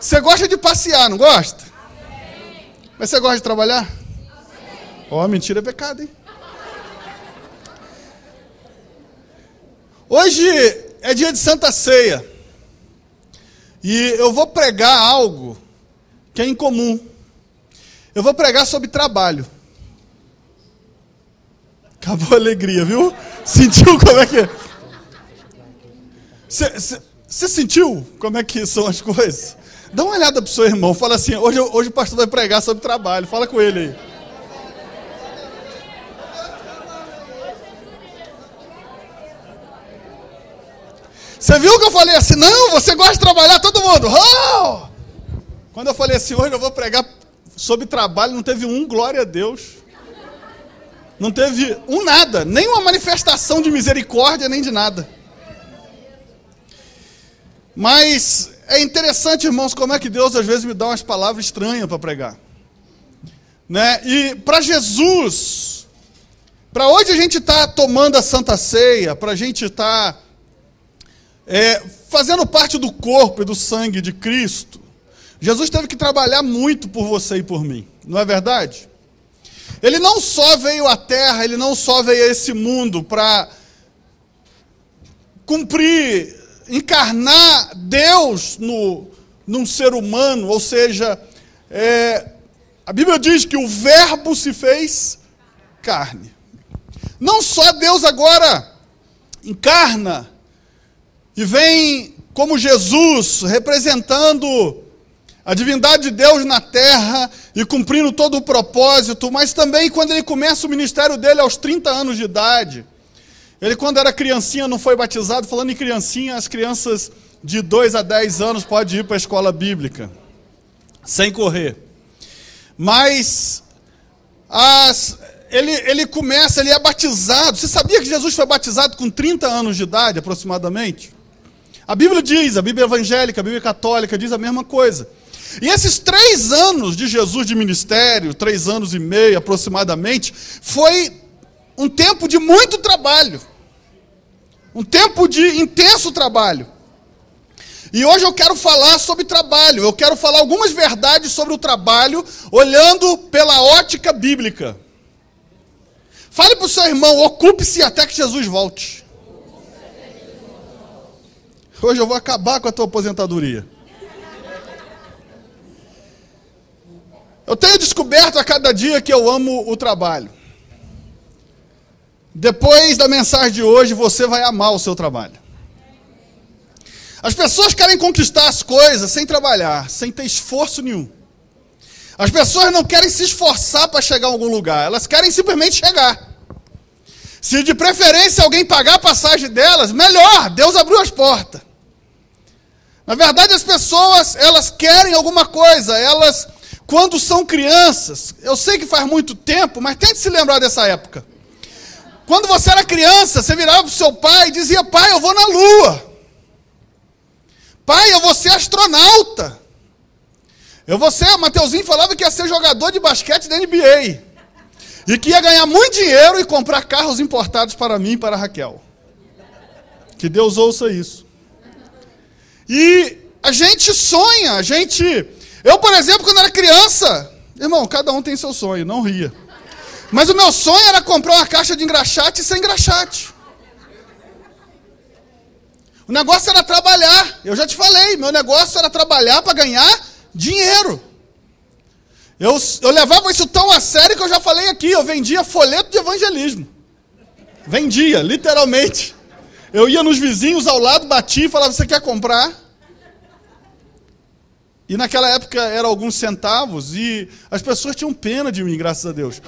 Você gosta de passear, não gosta? Mas você gosta de trabalhar? Ó, mentira é pecado, hein? Hoje é dia de Santa Ceia. E eu vou pregar algo que é incomum. Eu vou pregar sobre trabalho. Acabou a alegria, viu? Sentiu como é que é? Você sentiu como é que são as coisas? Dá uma olhada pro seu irmão, fala assim, hoje o pastor vai pregar sobre trabalho, fala com ele aí. Você viu que eu falei assim, não, você gosta de trabalhar, todo mundo, oh! Quando eu falei assim, hoje eu vou pregar sobre trabalho, não teve um glória a Deus. Não teve um nada, nem uma manifestação de misericórdia, nem de nada. Mas é interessante, irmãos, como é que Deus às vezes me dá umas palavras estranhas para pregar. Né? E para Jesus, para hoje a gente está tomando a Santa Ceia, para a gente estar fazendo parte do corpo e do sangue de Cristo, Jesus teve que trabalhar muito por você e por mim, não é verdade? Ele não só veio à Terra, ele não só veio a esse mundo para cumprir, encarnar Deus num ser humano, ou seja, a Bíblia diz que o Verbo se fez carne. Não só Deus agora encarna e vem como Jesus, representando a divindade de Deus na terra e cumprindo todo o propósito, mas também quando ele começa o ministério dele aos 30 anos de idade, ele quando era criancinha não foi batizado, falando em criancinha, as crianças de 2 a 10 anos podem ir para a escola bíblica, sem correr. Mas ele é batizado. Você sabia que Jesus foi batizado com 30 anos de idade, aproximadamente? A Bíblia diz, a Bíblia evangélica, a Bíblia católica diz a mesma coisa. E esses 3 anos de Jesus de ministério, 3 anos e meio aproximadamente, foi um tempo de muito trabalho. Um tempo de intenso trabalho. E hoje eu quero falar sobre trabalho. Eu quero falar algumas verdades sobre o trabalho, olhando pela ótica bíblica. Fale para o seu irmão, ocupe-se até que Jesus volte. Hoje eu vou acabar com a tua aposentadoria. Eu tenho descoberto a cada dia que eu amo o trabalho. Depois da mensagem de hoje, você vai amar o seu trabalho. As pessoas querem conquistar as coisas sem trabalhar, sem ter esforço nenhum. As pessoas não querem se esforçar para chegar a algum lugar, elas querem simplesmente chegar. Se de preferência alguém pagar a passagem delas, melhor, Deus abriu as portas. Na verdade, as pessoas, elas querem alguma coisa, elas, quando são crianças, eu sei que faz muito tempo, mas tente se lembrar dessa época. Quando você era criança, você virava para o seu pai e dizia, pai, eu vou na lua. Pai, eu vou ser astronauta. O Mateuzinho falava que ia ser jogador de basquete da NBA. E que ia ganhar muito dinheiro e comprar carros importados para mim e para a Raquel. Que Deus ouça isso. E a gente sonha, Eu, por exemplo, quando era criança, irmão, cada um tem seu sonho, não ria. Mas o meu sonho era comprar uma caixa de engraxate sem engraxate. O negócio era trabalhar. Eu já te falei, meu negócio era trabalhar para ganhar dinheiro. Eu levava isso tão a sério que eu já falei aqui, eu vendia folheto de evangelismo. Vendia, literalmente. Eu ia nos vizinhos ao lado, batia e falava, você quer comprar? E naquela época eram alguns centavos e as pessoas tinham pena de mim, graças a Deus.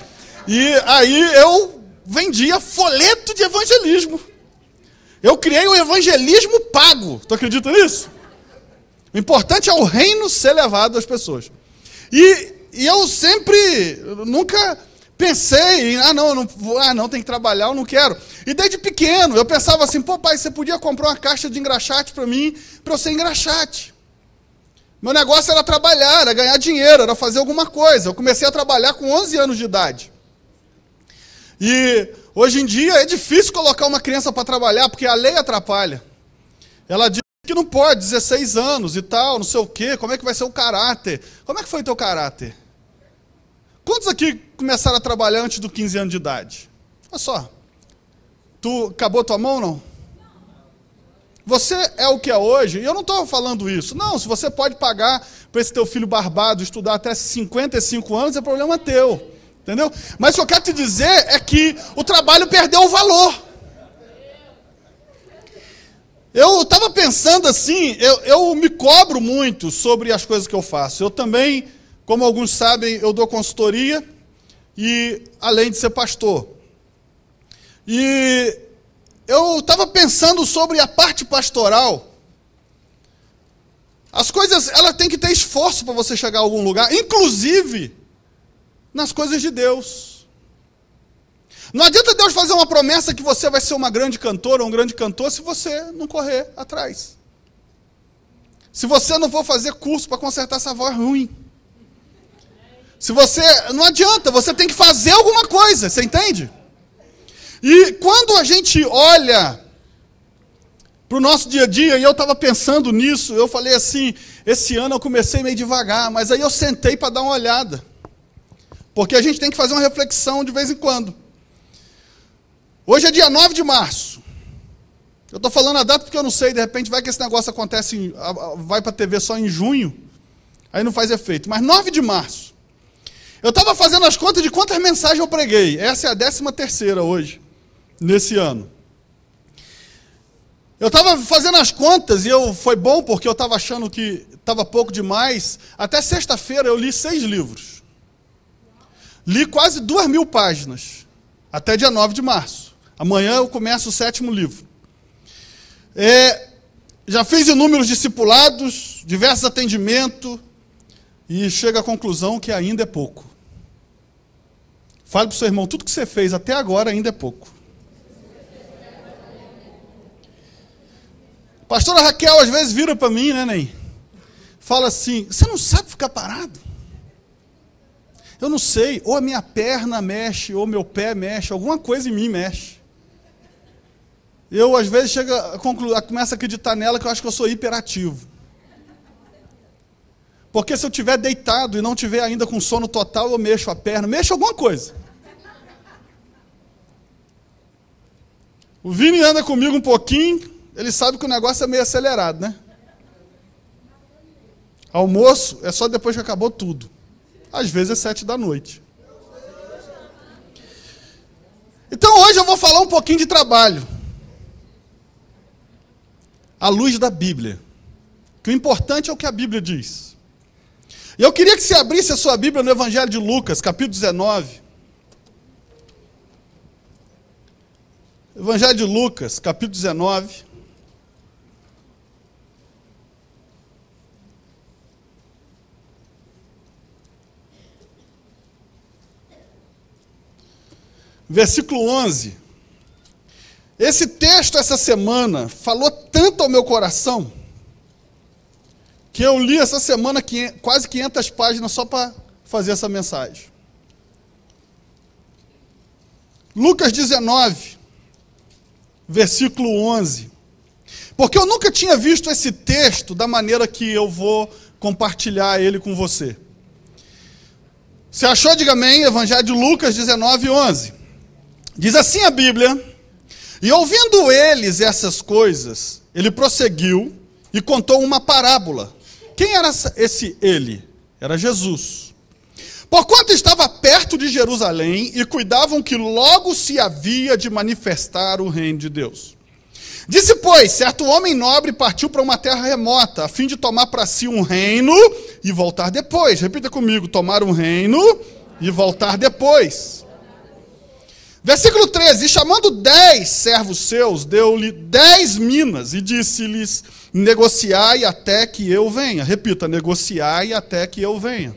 E aí eu vendia folheto de evangelismo. Eu criei o evangelismo pago. Tu acredita nisso? O importante é o reino ser levado às pessoas. E eu nunca pensei em, não, tem que trabalhar, eu não quero. E desde pequeno, eu pensava assim, pô pai, você podia comprar uma caixa de engraxate para mim, para eu ser engraxate. Meu negócio era trabalhar, era ganhar dinheiro, era fazer alguma coisa. Eu comecei a trabalhar com 11 anos de idade. E hoje em dia é difícil colocar uma criança para trabalhar, porque a lei atrapalha. Ela diz que que não pode, 16 anos e tal, não sei o quê, como é que vai ser o caráter? Como é que foi o teu caráter? Quantos aqui começaram a trabalhar antes dos 15 anos de idade? Olha só. Tu acabou tua mão, não? Você é o que é hoje, e eu não estou falando isso. Não, se você pode pagar para esse teu filho barbado estudar até 55 anos, é problema teu. Entendeu? Mas o que eu quero te dizer é que o trabalho perdeu o valor. Eu estava pensando assim, eu me cobro muito sobre as coisas que eu faço. Eu também, como alguns sabem, eu dou consultoria, e além de ser pastor. E eu estava pensando sobre a parte pastoral. As coisas, ela tem que ter esforço para você chegar a algum lugar, inclusive nas coisas de Deus. Não adianta Deus fazer uma promessa que você vai ser uma grande cantora ou um grande cantor se você não correr atrás. Se você não for fazer curso para consertar essa voz ruim. Se você, não adianta, você tem que fazer alguma coisa, você entende? E quando a gente olha para o nosso dia a dia, e eu estava pensando nisso, eu falei assim, esse ano eu comecei meio devagar, mas aí eu sentei para dar uma olhada. Porque a gente tem que fazer uma reflexão de vez em quando. Hoje é dia 9 de março. Eu estou falando a data porque eu não sei, de repente vai que esse negócio acontece, vai para a TV só em junho, aí não faz efeito. Mas 9 de março. Eu estava fazendo as contas de quantas mensagens eu preguei. Essa é a 13ª hoje, nesse ano. Eu estava fazendo as contas e foi bom porque eu estava achando que estava pouco demais. Até sexta-feira eu li 6 livros. Li quase 2.000 páginas, até dia 9 de março. Amanhã eu começo o 7º livro. Já fiz inúmeros discipulados, diversos atendimentos, e chego à conclusão que ainda é pouco. Fale para o seu irmão, tudo que você fez até agora ainda é pouco. A pastora Raquel às vezes vira para mim, né, Ney? Fala assim, você não sabe ficar parado? Eu não sei, ou a minha perna mexe, ou meu pé mexe, alguma coisa em mim mexe. Eu, às vezes, começo a acreditar nela que eu acho que eu sou hiperativo. Porque se eu estiver deitado e não estiver ainda com sono total, eu mexo a perna, mexo alguma coisa. O Vini anda comigo um pouquinho, ele sabe que o negócio é meio acelerado, né? Almoço é só depois que acabou tudo. Às vezes é 7 da noite. Então hoje eu vou falar um pouquinho de trabalho. À luz da Bíblia. Que o importante é o que a Bíblia diz. E eu queria que você abrisse a sua Bíblia no Evangelho de Lucas, capítulo 19. Evangelho de Lucas, capítulo 19. Versículo 11. Esse texto, essa semana, falou tanto ao meu coração, que eu li essa semana quase 500 páginas só para fazer essa mensagem. Lucas 19, versículo 11. Porque eu nunca tinha visto esse texto da maneira que eu vou compartilhar ele com você. Se achou, diga amém. Evangelho de Lucas 19, 11. Diz assim a Bíblia: e ouvindo eles essas coisas, ele prosseguiu e contou uma parábola. Quem era esse ele? Era Jesus. Porquanto estava perto de Jerusalém e cuidavam que logo se havia de manifestar o reino de Deus. Disse, pois, certo homem nobre partiu para uma terra remota, a fim de tomar para si um reino e voltar depois. Repita comigo, tomar um reino e voltar depois. Versículo 13, e chamando 10 servos seus, deu-lhe 10 minas, e disse-lhes, negociai até que eu venha. Repita, negociai até que eu venha.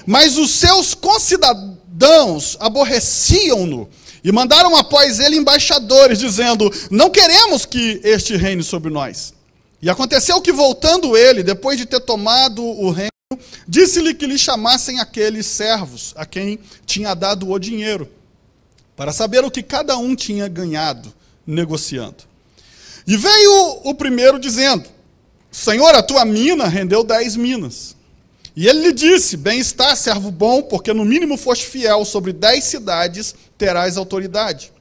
Mas os seus concidadãos aborreciam-no, e mandaram após ele embaixadores, dizendo, não queremos que este reine sobre nós. E aconteceu que, voltando ele, depois de ter tomado o reino, disse-lhe que lhe chamassem aqueles servos, a quem tinha dado o dinheiro, para saber o que cada um tinha ganhado, negociando. E veio o primeiro dizendo, Senhor, a tua mina rendeu 10 minas. E ele lhe disse, bem está, servo bom, porque no mínimo foste fiel, sobre 10 cidades terás autoridade.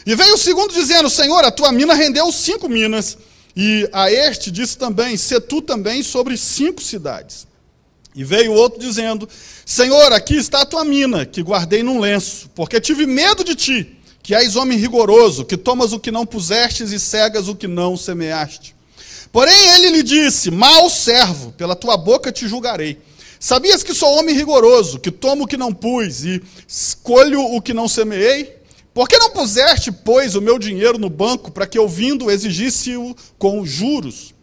E veio o segundo dizendo, Senhor, a tua mina rendeu 5 minas. E a este disse também, sê tu também sobre 5 cidades. E veio o outro dizendo, Senhor, aqui está a tua mina, que guardei num lenço, porque tive medo de ti, que és homem rigoroso, que tomas o que não pusestes e cegas o que não semeaste. Porém ele lhe disse, mau servo, pela tua boca te julgarei. Sabias que sou homem rigoroso, que tomo o que não pus e colho o que não semeei? Por que não puseste, pois, o meu dinheiro no banco, para que eu vindo exigisse-o com juros?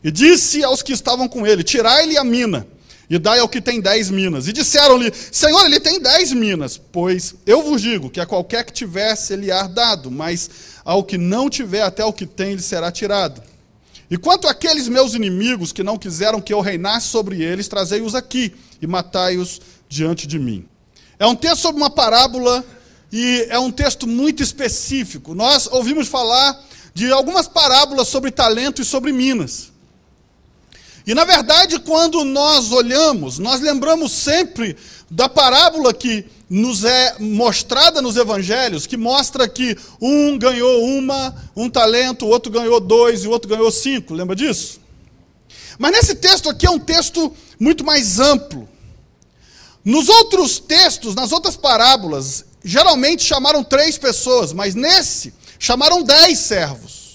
E disse aos que estavam com ele, tirai-lhe a mina, e dai ao que tem 10 minas. E disseram-lhe, Senhor, ele tem 10 minas. Pois eu vos digo que a qualquer que tivesse ele há dado, mas ao que não tiver, até o que tem lhe será tirado. E quanto àqueles meus inimigos que não quiseram que eu reinasse sobre eles, trazei-os aqui e matai-os diante de mim. É um texto sobre uma parábola e é um texto muito específico. Nós ouvimos falar de algumas parábolas sobre talento e sobre minas. E, na verdade, quando nós olhamos, nós lembramos sempre da parábola que nos é mostrada nos evangelhos, que mostra que um ganhou um talento, o outro ganhou 2 e o outro ganhou 5. Lembra disso? Mas nesse texto aqui é um texto muito mais amplo. Nos outros textos, nas outras parábolas, geralmente chamaram 3 pessoas, mas nesse chamaram 10 servos.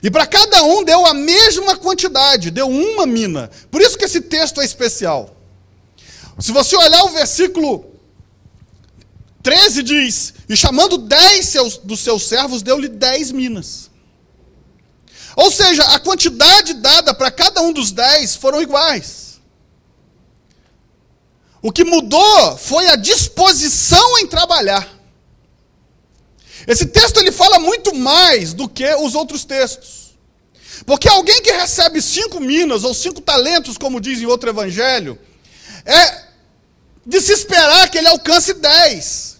E para cada um deu a mesma quantidade, deu uma mina. Por isso que esse texto é especial. Se você olhar o versículo 13 diz, e chamando 10 dos seus servos, deu-lhe 10 minas. Ou seja, a quantidade dada para cada um dos 10 foram iguais. O que mudou foi a disposição em trabalhar. Esse texto ele fala muito mais do que os outros textos. Porque alguém que recebe 5 minas ou 5 talentos, como diz em outro evangelho, é de se esperar que ele alcance 10.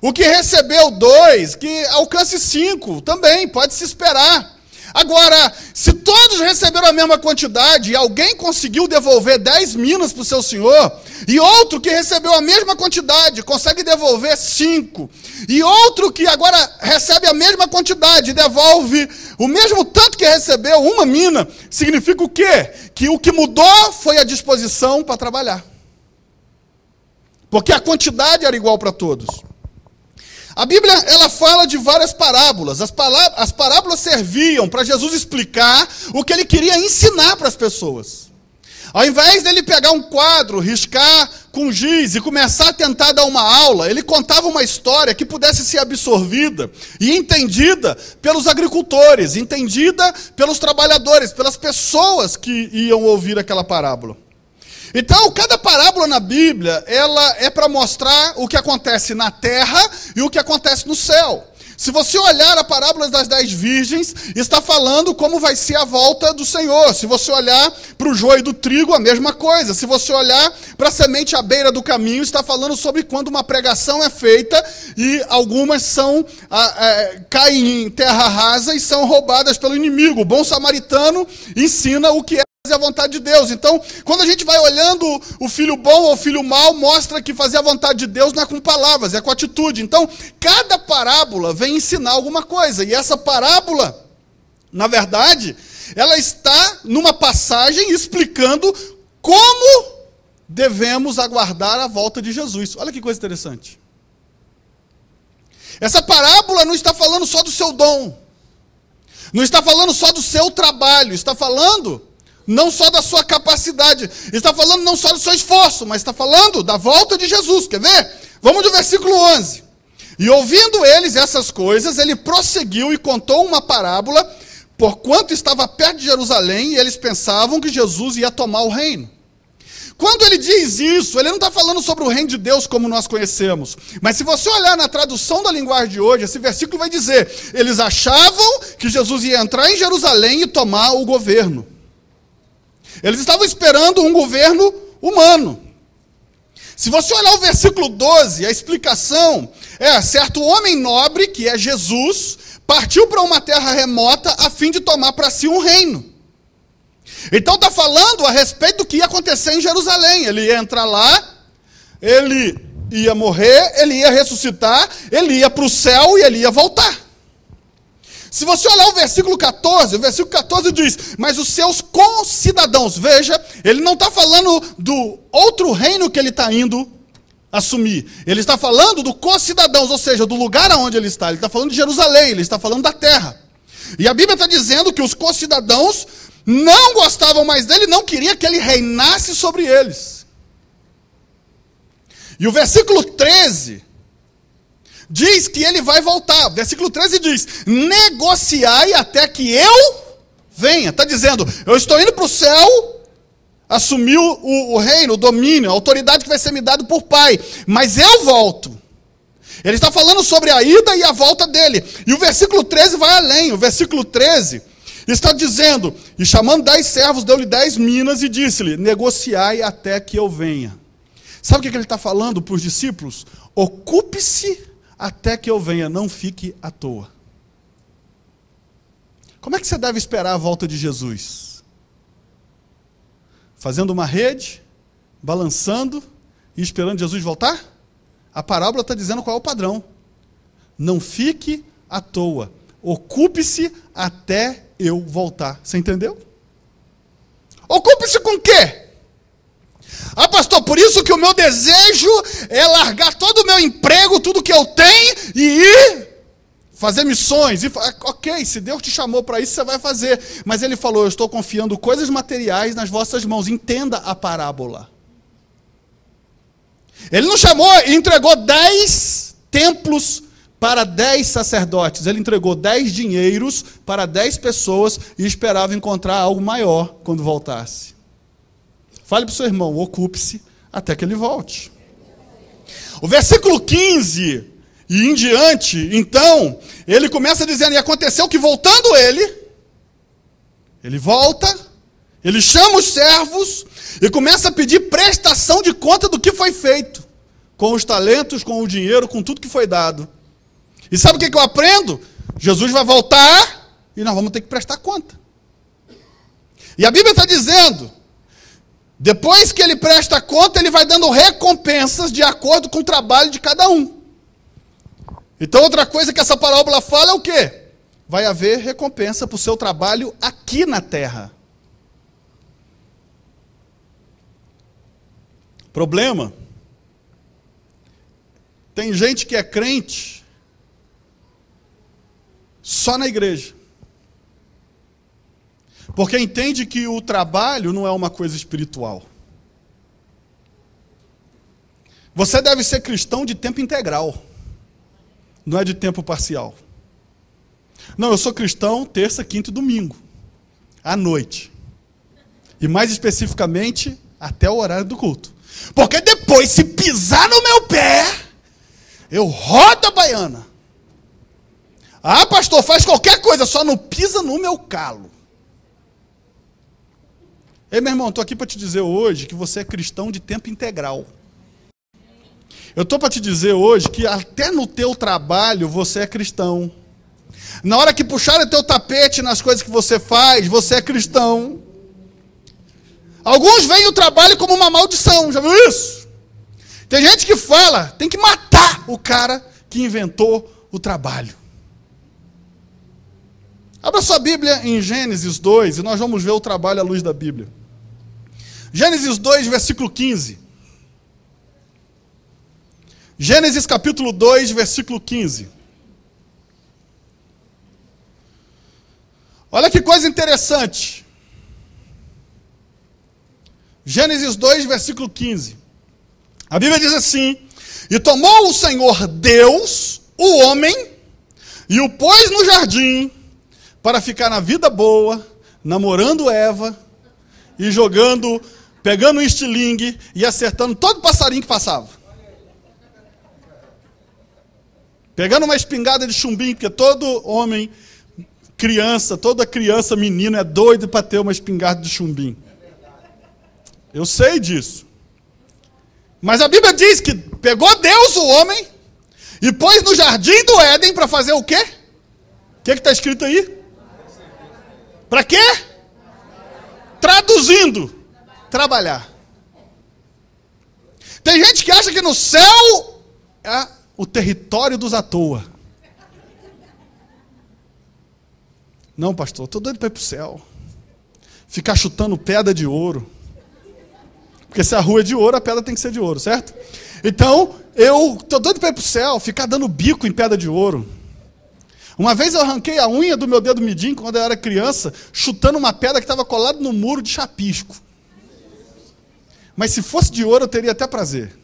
O que recebeu 2, que alcance 5, também pode se esperar. Agora, se todos receberam a mesma quantidade e alguém conseguiu devolver 10 minas para o seu senhor, e outro que recebeu a mesma quantidade consegue devolver 5, e outro que agora recebe a mesma quantidade e devolve o mesmo tanto que recebeu, uma mina, significa o quê? Que o que mudou foi a disposição para trabalhar. Porque a quantidade era igual para todos. A Bíblia, ela fala de várias parábolas. As parábolas serviam para Jesus explicar o que ele queria ensinar para as pessoas. Ao invés dele pegar um quadro, riscar com giz e começar a tentar dar uma aula, ele contava uma história que pudesse ser absorvida e entendida pelos agricultores, entendida pelos trabalhadores, pelas pessoas que iam ouvir aquela parábola. Então, cada parábola na Bíblia, ela é para mostrar o que acontece na terra e o que acontece no céu. Se você olhar a parábola das 10 virgens, está falando como vai ser a volta do Senhor. Se você olhar para o joio do trigo, a mesma coisa. Se você olhar para a semente à beira do caminho, está falando sobre quando uma pregação é feita e algumas caem em terra rasa e são roubadas pelo inimigo. O bom samaritano ensina o que é fazer a vontade de Deus. Então, quando a gente vai olhando o filho bom ou o filho mau, mostra que fazer a vontade de Deus não é com palavras, é com atitude. Então, cada parábola vem ensinar alguma coisa. E essa parábola, na verdade, ela está numa passagem explicando como devemos aguardar a volta de Jesus. Olha que coisa interessante. Essa parábola não está falando só do seu dom. Não está falando só do seu trabalho. Está falando não só da sua capacidade, está falando não só do seu esforço, mas está falando da volta de Jesus. Quer ver? Vamos do versículo 11. E ouvindo eles essas coisas, ele prosseguiu e contou uma parábola, porquanto estava perto de Jerusalém, e eles pensavam que Jesus ia tomar o reino. Quando ele diz isso, ele não está falando sobre o reino de Deus como nós conhecemos. Mas se você olhar na tradução da linguagem de hoje, esse versículo vai dizer, eles achavam que Jesus ia entrar em Jerusalém e tomar o governo. Eles estavam esperando um governo humano. Se você olhar o versículo 12, a explicação é: certo homem nobre, que é Jesus, partiu para uma terra remota a fim de tomar para si um reino. Então está falando a respeito do que ia acontecer em Jerusalém. Ele ia entrar lá, ele ia morrer, ele ia ressuscitar, ele ia para o céu e ele ia voltar. Se você olhar o versículo 14 diz: mas os seus concidadãos, veja, ele não está falando do outro reino que ele está indo assumir. Ele está falando do concidadãos, ou seja, do lugar aonde ele está. Ele está falando de Jerusalém, ele está falando da terra. E a Bíblia está dizendo que os concidadãos não gostavam mais dele, não queria que ele reinasse sobre eles. E o versículo 13 diz que ele vai voltar. O versículo 13 diz: negociai até que eu venha. Está dizendo: eu estou indo para o céu, assumir o reino, o domínio, a autoridade que vai ser me dado por Pai, mas eu volto. Ele está falando sobre a ida e a volta dele. E o versículo 13 vai além. O versículo 13 está dizendo: e chamando 10 servos, deu-lhe 10 minas e disse-lhe: negociai até que eu venha. Sabe o que ele está falando para os discípulos? Ocupe-se até que eu venha, não fique à toa. Como é que você deve esperar a volta de Jesus? Fazendo uma rede, balançando e esperando Jesus voltar? A parábola está dizendo qual é o padrão. Não fique à toa. Ocupe-se até eu voltar. Você entendeu? Ocupe-se com o quê? Ah, pastor, por isso que o meu desejo é largar todo o meu emprego, tudo que eu tenho, e ir fazer missões. Ok, se Deus te chamou para isso, você vai fazer. Mas ele falou: eu estou confiando coisas materiais nas vossas mãos. Entenda a parábola. Ele não chamou e entregou 10 templos para 10 sacerdotes. Ele entregou 10 dinheiros para 10 pessoas e esperava encontrar algo maior quando voltasse. Fale para o seu irmão: ocupe-se até que ele volte. O versículo 15 e em diante, então, ele começa dizendo: e aconteceu que voltando ele volta, ele chama os servos e começa a pedir prestação de conta do que foi feito, com os talentos, com o dinheiro, com tudo que foi dado. E sabe o que eu aprendo? Jesus vai voltar e nós vamos ter que prestar conta. E a Bíblia está dizendo: depois que ele presta conta, ele vai dando recompensas de acordo com o trabalho de cada um. Então, outra coisa que essa parábola fala é o quê? Vai haver recompensa para o seu trabalho aqui na terra. Problema: tem gente que é crente só na igreja. Porque entende que o trabalho não é uma coisa espiritual. Você deve ser cristão de tempo integral, não é de tempo parcial. Não, eu sou cristão terça, quinta e domingo, à noite. E mais especificamente, até o horário do culto. Porque depois, se pisar no meu pé, eu rodo a baiana. Ah, pastor, faz qualquer coisa, só não pisa no meu calo. Ei, meu irmão, estou aqui para te dizer hoje que você é cristão de tempo integral. Eu estou para te dizer hoje que até no teu trabalho você é cristão. Na hora que puxarem o teu tapete nas coisas que você faz, você é cristão. Alguns veem o trabalho como uma maldição, já viu isso? Tem gente que fala: tem que matar o cara que inventou o trabalho. Abra sua Bíblia em Gênesis 2 e nós vamos ver o trabalho à luz da Bíblia. Gênesis 2, versículo 15. Gênesis capítulo 2, versículo 15. Olha que coisa interessante. Gênesis 2, versículo 15. A Bíblia diz assim: e tomou o Senhor Deus, o homem, e o pôs no jardim, para ficar na vida boa, namorando Eva, e jogando, pegando um estilingue, e acertando todo passarinho que passava. Pegando uma espingarda de chumbinho, porque todo homem, criança, toda criança, menino, é doido para ter uma espingarda de chumbinho. Eu sei disso. Mas a Bíblia diz que pegou Deus o homem e pôs no jardim do Éden para fazer o quê? O que está escrito aí? Para quê? Traduzindo, trabalhar. Tem gente que acha que no céu é o território dos à toa. Não, pastor, estou doido para ir para o céu. Ficar chutando pedra de ouro. Porque se a rua é de ouro, a pedra tem que ser de ouro, certo? Então, eu estou doido para ir para o céu, ficar dando bico em pedra de ouro. Uma vez eu arranquei a unha do meu dedo mindinho, quando eu era criança, chutando uma pedra que estava colada no muro de chapisco. Mas se fosse de ouro, eu teria até prazer.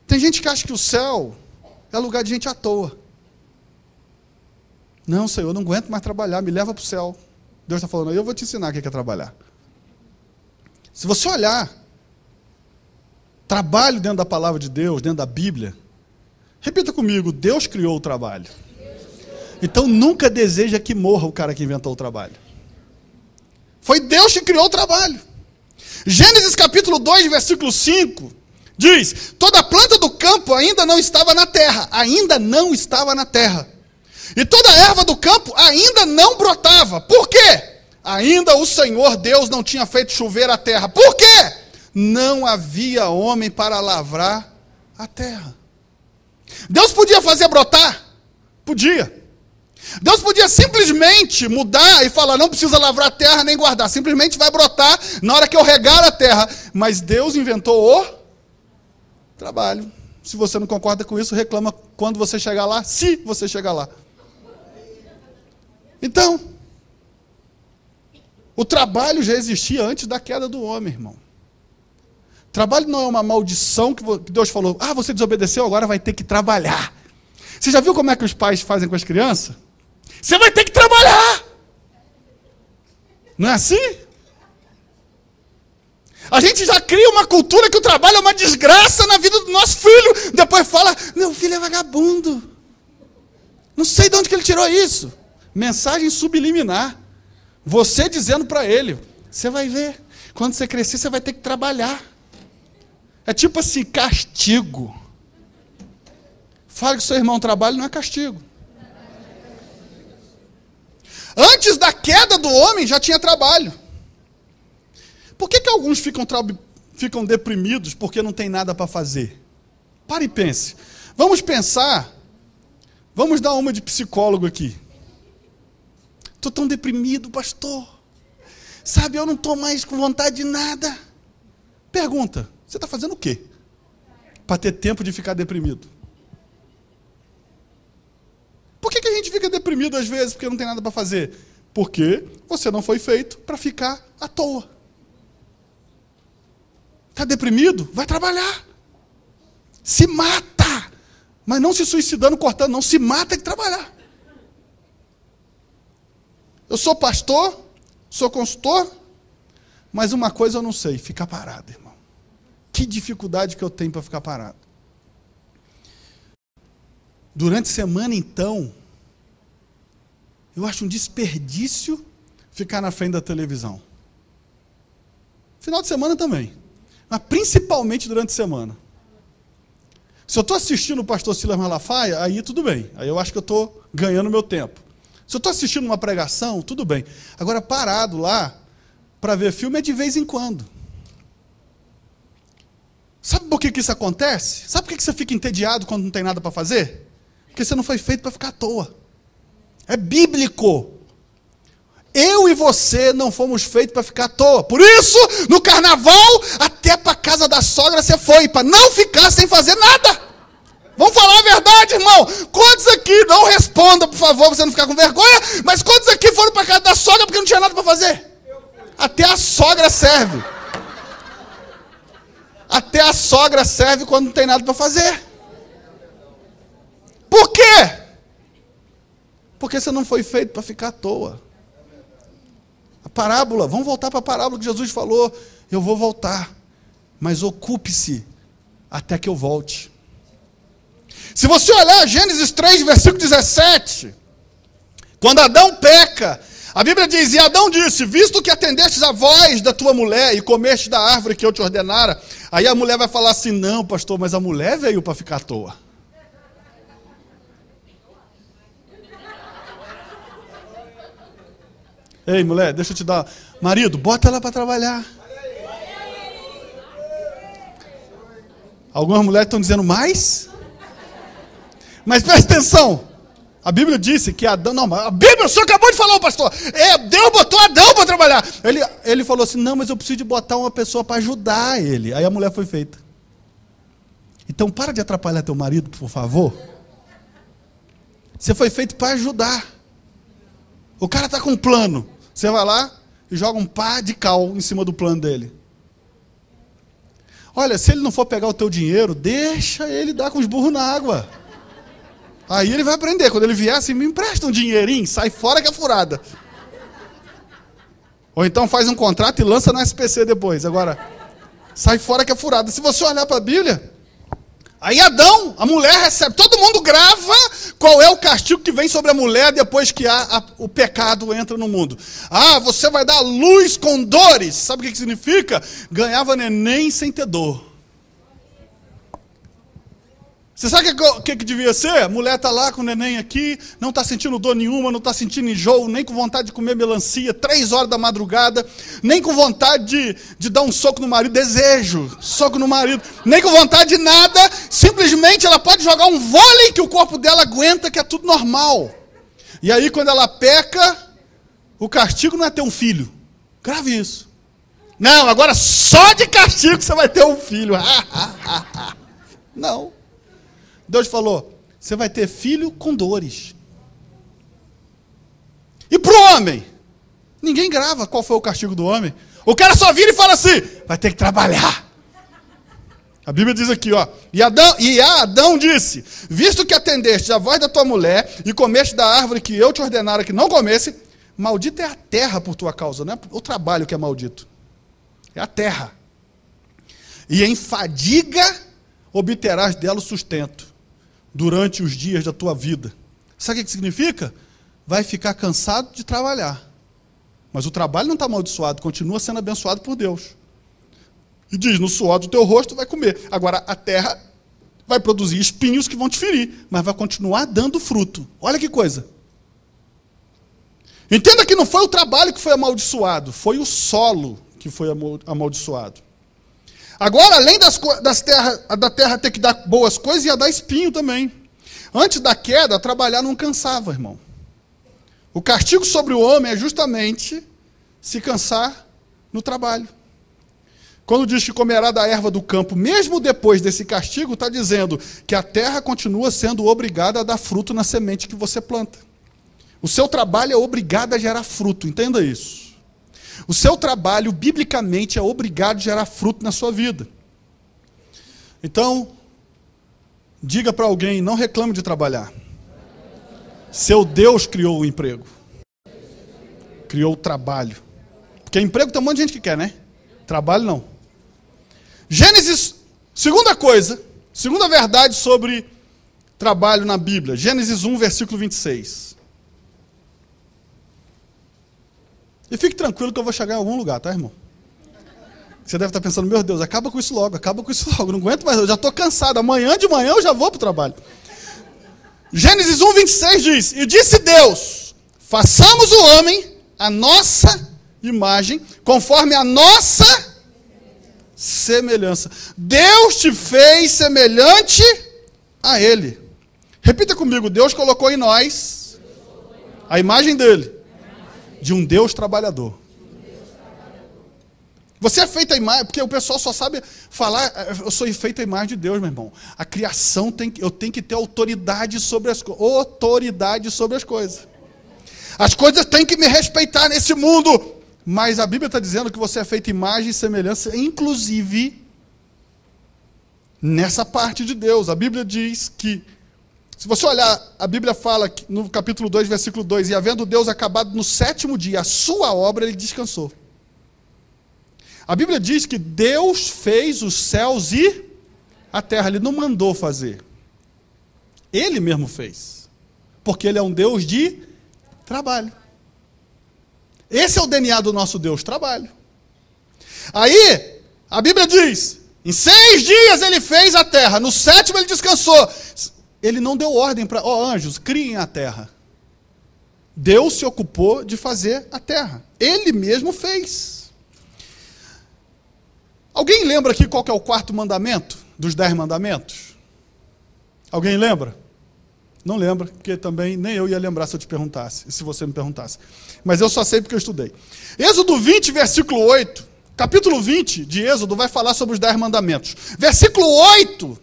Tem gente que acha que o céu é lugar de gente à toa. Não, Senhor, eu não aguento mais trabalhar, me leva para o céu. Deus está falando, eu vou te ensinar o que é trabalhar. Se você olhar, trabalho dentro da palavra de Deus, dentro da Bíblia, repita comigo, Deus criou o trabalho. Então nunca deseja que morra o cara que inventou o trabalho. Foi Deus que criou o trabalho. Gênesis capítulo 2, versículo 5, diz, toda planta do campo ainda não estava na terra, e toda erva do campo ainda não brotava. Por quê? Ainda o Senhor Deus não tinha feito chover a terra. Por quê? Não havia homem para lavrar a terra. Deus podia fazer brotar? Podia. Deus podia simplesmente mudar e falar, não precisa lavrar a terra nem guardar, simplesmente vai brotar na hora que eu regar a terra. Mas Deus inventou o trabalho. Se você não concorda com isso, reclama quando você chegar lá, se você chegar lá. Então, o trabalho já existia antes da queda do homem, irmão. Trabalho não é uma maldição que Deus falou, você desobedeceu, agora vai ter que trabalhar. Você já viu como é que os pais fazem com as crianças? Você vai ter que trabalhar. Não é assim? A gente já cria uma cultura que o trabalho é uma desgraça na vida do nosso filho. Depois fala, meu filho é vagabundo. Não sei de onde que ele tirou isso. Mensagem subliminar. Você dizendo para ele, você vai ver, quando você crescer você vai ter que trabalhar. É tipo assim, castigo. Fala que seu irmão trabalha, não é castigo. Antes da queda do homem já tinha trabalho. Por que alguns ficam deprimidos porque não tem nada para fazer? Pare e pense. Vamos pensar, vamos dar uma de psicólogo aqui. Estou tão deprimido, pastor. Sabe, eu não estou mais com vontade de nada. Pergunta, você está fazendo o quê? Para ter tempo de ficar deprimido. Por que a gente fica deprimido às vezes porque não tem nada para fazer? Porque você não foi feito para ficar à toa. Está deprimido? Vai trabalhar. Se mata. Mas não se suicidando, cortando, não. Se mata de trabalhar. Eu sou pastor, sou consultor, mas uma coisa eu não sei, ficar parado, irmão. Que dificuldade que eu tenho para ficar parado. Durante a semana, então, eu acho um desperdício ficar na frente da televisão. Final de semana também, mas principalmente durante a semana. Se eu estou assistindo o pastor Silas Malafaia, aí tudo bem, aí eu acho que eu estou ganhando meu tempo. Se eu estou assistindo uma pregação, tudo bem. Agora, parado lá, para ver filme é de vez em quando. Sabe por que isso acontece? Sabe por que você fica entediado quando não tem nada para fazer? Porque você não foi feito para ficar à toa. É bíblico. Eu e você não fomos feitos para ficar à toa. Por isso, no carnaval, até para a casa da sogra você foi, para não ficar sem fazer nada. Vamos falar a verdade, irmão. Quantos aqui, não responda, por favor, pra você não ficar com vergonha, mas quantos aqui foram para casa da sogra porque não tinha nada para fazer? Até a sogra serve. Até a sogra serve quando não tem nada para fazer. Por quê? Porque você não foi feito para ficar à toa. A parábola, vamos voltar para a parábola que Jesus falou. Eu vou voltar, mas ocupe-se até que eu volte. Se você olhar Gênesis 3, versículo 17, quando Adão peca, A Bíblia diz, e Adão disse, visto que atendestes a voz da tua mulher e comeste da árvore que eu te ordenara, aí a mulher vai falar assim, não, pastor, mas a mulher veio para ficar à toa. Ei, mulher, deixa eu te dar, marido, bota ela para trabalhar. Algumas mulheres estão dizendo mais? Mas presta atenção. A Bíblia disse que Adão... Não, a Bíblia, o senhor acabou de falar, pastor. Deus botou Adão para trabalhar. Ele falou assim, não, mas eu preciso de botar uma pessoa para ajudar ele. Aí a mulher foi feita. Então, para de atrapalhar teu marido, por favor. Você foi feito para ajudar. O cara está com um plano. Você vai lá e joga um pá de cal em cima do plano dele. Olha, se ele não for pegar o teu dinheiro, deixa ele dar com os burros na água. Aí ele vai aprender. Quando ele vier assim, me empresta um dinheirinho, sai fora que é furada. Ou então faz um contrato e lança no SPC depois. Agora, sai fora que é furada. Se você olhar para a Bíblia, aí Adão, a mulher recebe, todo mundo grava qual é o castigo que vem sobre a mulher depois que o pecado entra no mundo. Ah, você vai dar luz com dores. Sabe o que significa? Ganhava neném sem ter dor. Você sabe o que devia ser? A mulher está lá com o neném aqui, não está sentindo dor nenhuma, não está sentindo enjoo, nem com vontade de comer melancia, 3 horas da madrugada, nem com vontade de dar um soco no marido, desejo, soco no marido, nem com vontade de nada, simplesmente ela pode jogar um vôlei que o corpo dela aguenta, que é tudo normal. E aí quando ela peca, o castigo não é ter um filho. Grave isso. Não, agora só de castigo você vai ter um filho. Não. Deus falou, você vai ter filho com dores. E para o homem? Ninguém grava qual foi o castigo do homem. O cara só vira e fala assim, vai ter que trabalhar. A Bíblia diz aqui, ó, e Adão disse, visto que atendeste a voz da tua mulher e comeste da árvore que eu te ordenara que não comesse, maldita é a terra por tua causa, não é o trabalho que é maldito. É a terra. E em fadiga obterás dela o sustento durante os dias da tua vida. Sabe o que significa? Vai ficar cansado de trabalhar. Mas o trabalho não está amaldiçoado, continua sendo abençoado por Deus. E diz, no suor do teu rosto vai comer. Agora, a terra vai produzir espinhos que vão te ferir, mas vai continuar dando fruto. Olha que coisa. Entenda que não foi o trabalho que foi amaldiçoado, foi o solo que foi amaldiçoado. Agora, além da terra ter que dar boas coisas, ia dar espinho também. Antes da queda, trabalhar não cansava, irmão. O castigo sobre o homem é justamente se cansar no trabalho. Quando diz que comerá da erva do campo, mesmo depois desse castigo, está dizendo que a terra continua sendo obrigada a dar fruto na semente que você planta. O seu trabalho é obrigado a gerar fruto, entenda isso. O seu trabalho, biblicamente, é obrigado a gerar fruto na sua vida. Então, diga para alguém, não reclame de trabalhar. Seu Deus criou o emprego. Criou o trabalho. Porque emprego tem um monte de gente que quer, né? Trabalho não. Gênesis, segunda verdade sobre trabalho na Bíblia. Gênesis 1, versículo 26. E fique tranquilo que eu vou chegar em algum lugar, tá, irmão? Você deve estar pensando, meu Deus, acaba com isso logo, não aguento mais, eu já estou cansado, amanhã de manhã eu já vou para o trabalho. Gênesis 1, 26 diz, e disse Deus, façamos o homem a nossa imagem, conforme a nossa semelhança. Deus te fez semelhante a Ele. Repita comigo, Deus colocou em nós a imagem dele. De um Deus trabalhador. Você é feito a imagem, porque o pessoal só sabe falar, eu sou feito a imagem de Deus, meu irmão. A criação, eu tenho que ter autoridade sobre as coisas. Autoridade sobre as coisas. As coisas têm que me respeitar nesse mundo. Mas a Bíblia está dizendo que você é feito imagem e semelhança, inclusive nessa parte de Deus. A Bíblia diz que, se você olhar, a Bíblia fala no capítulo 2, versículo 2, e havendo Deus acabado no 7º dia a sua obra, ele descansou. A Bíblia diz que Deus fez os céus e a terra, ele não mandou fazer. Ele mesmo fez. Porque ele é um Deus de trabalho. Esse é o DNA do nosso Deus, trabalho. Aí, a Bíblia diz, em 6 dias ele fez a terra, no 7º ele descansou. Ele não deu ordem para, anjos, criem a terra. Deus se ocupou de fazer a terra. Ele mesmo fez. Alguém lembra aqui qual que é o 4º mandamento dos 10 mandamentos? Alguém lembra? Não lembra, porque também nem eu ia lembrar se eu te perguntasse, se você me perguntasse. Mas eu só sei porque eu estudei. Êxodo 20, versículo 8. Capítulo 20 de Êxodo vai falar sobre os 10 mandamentos. Versículo 8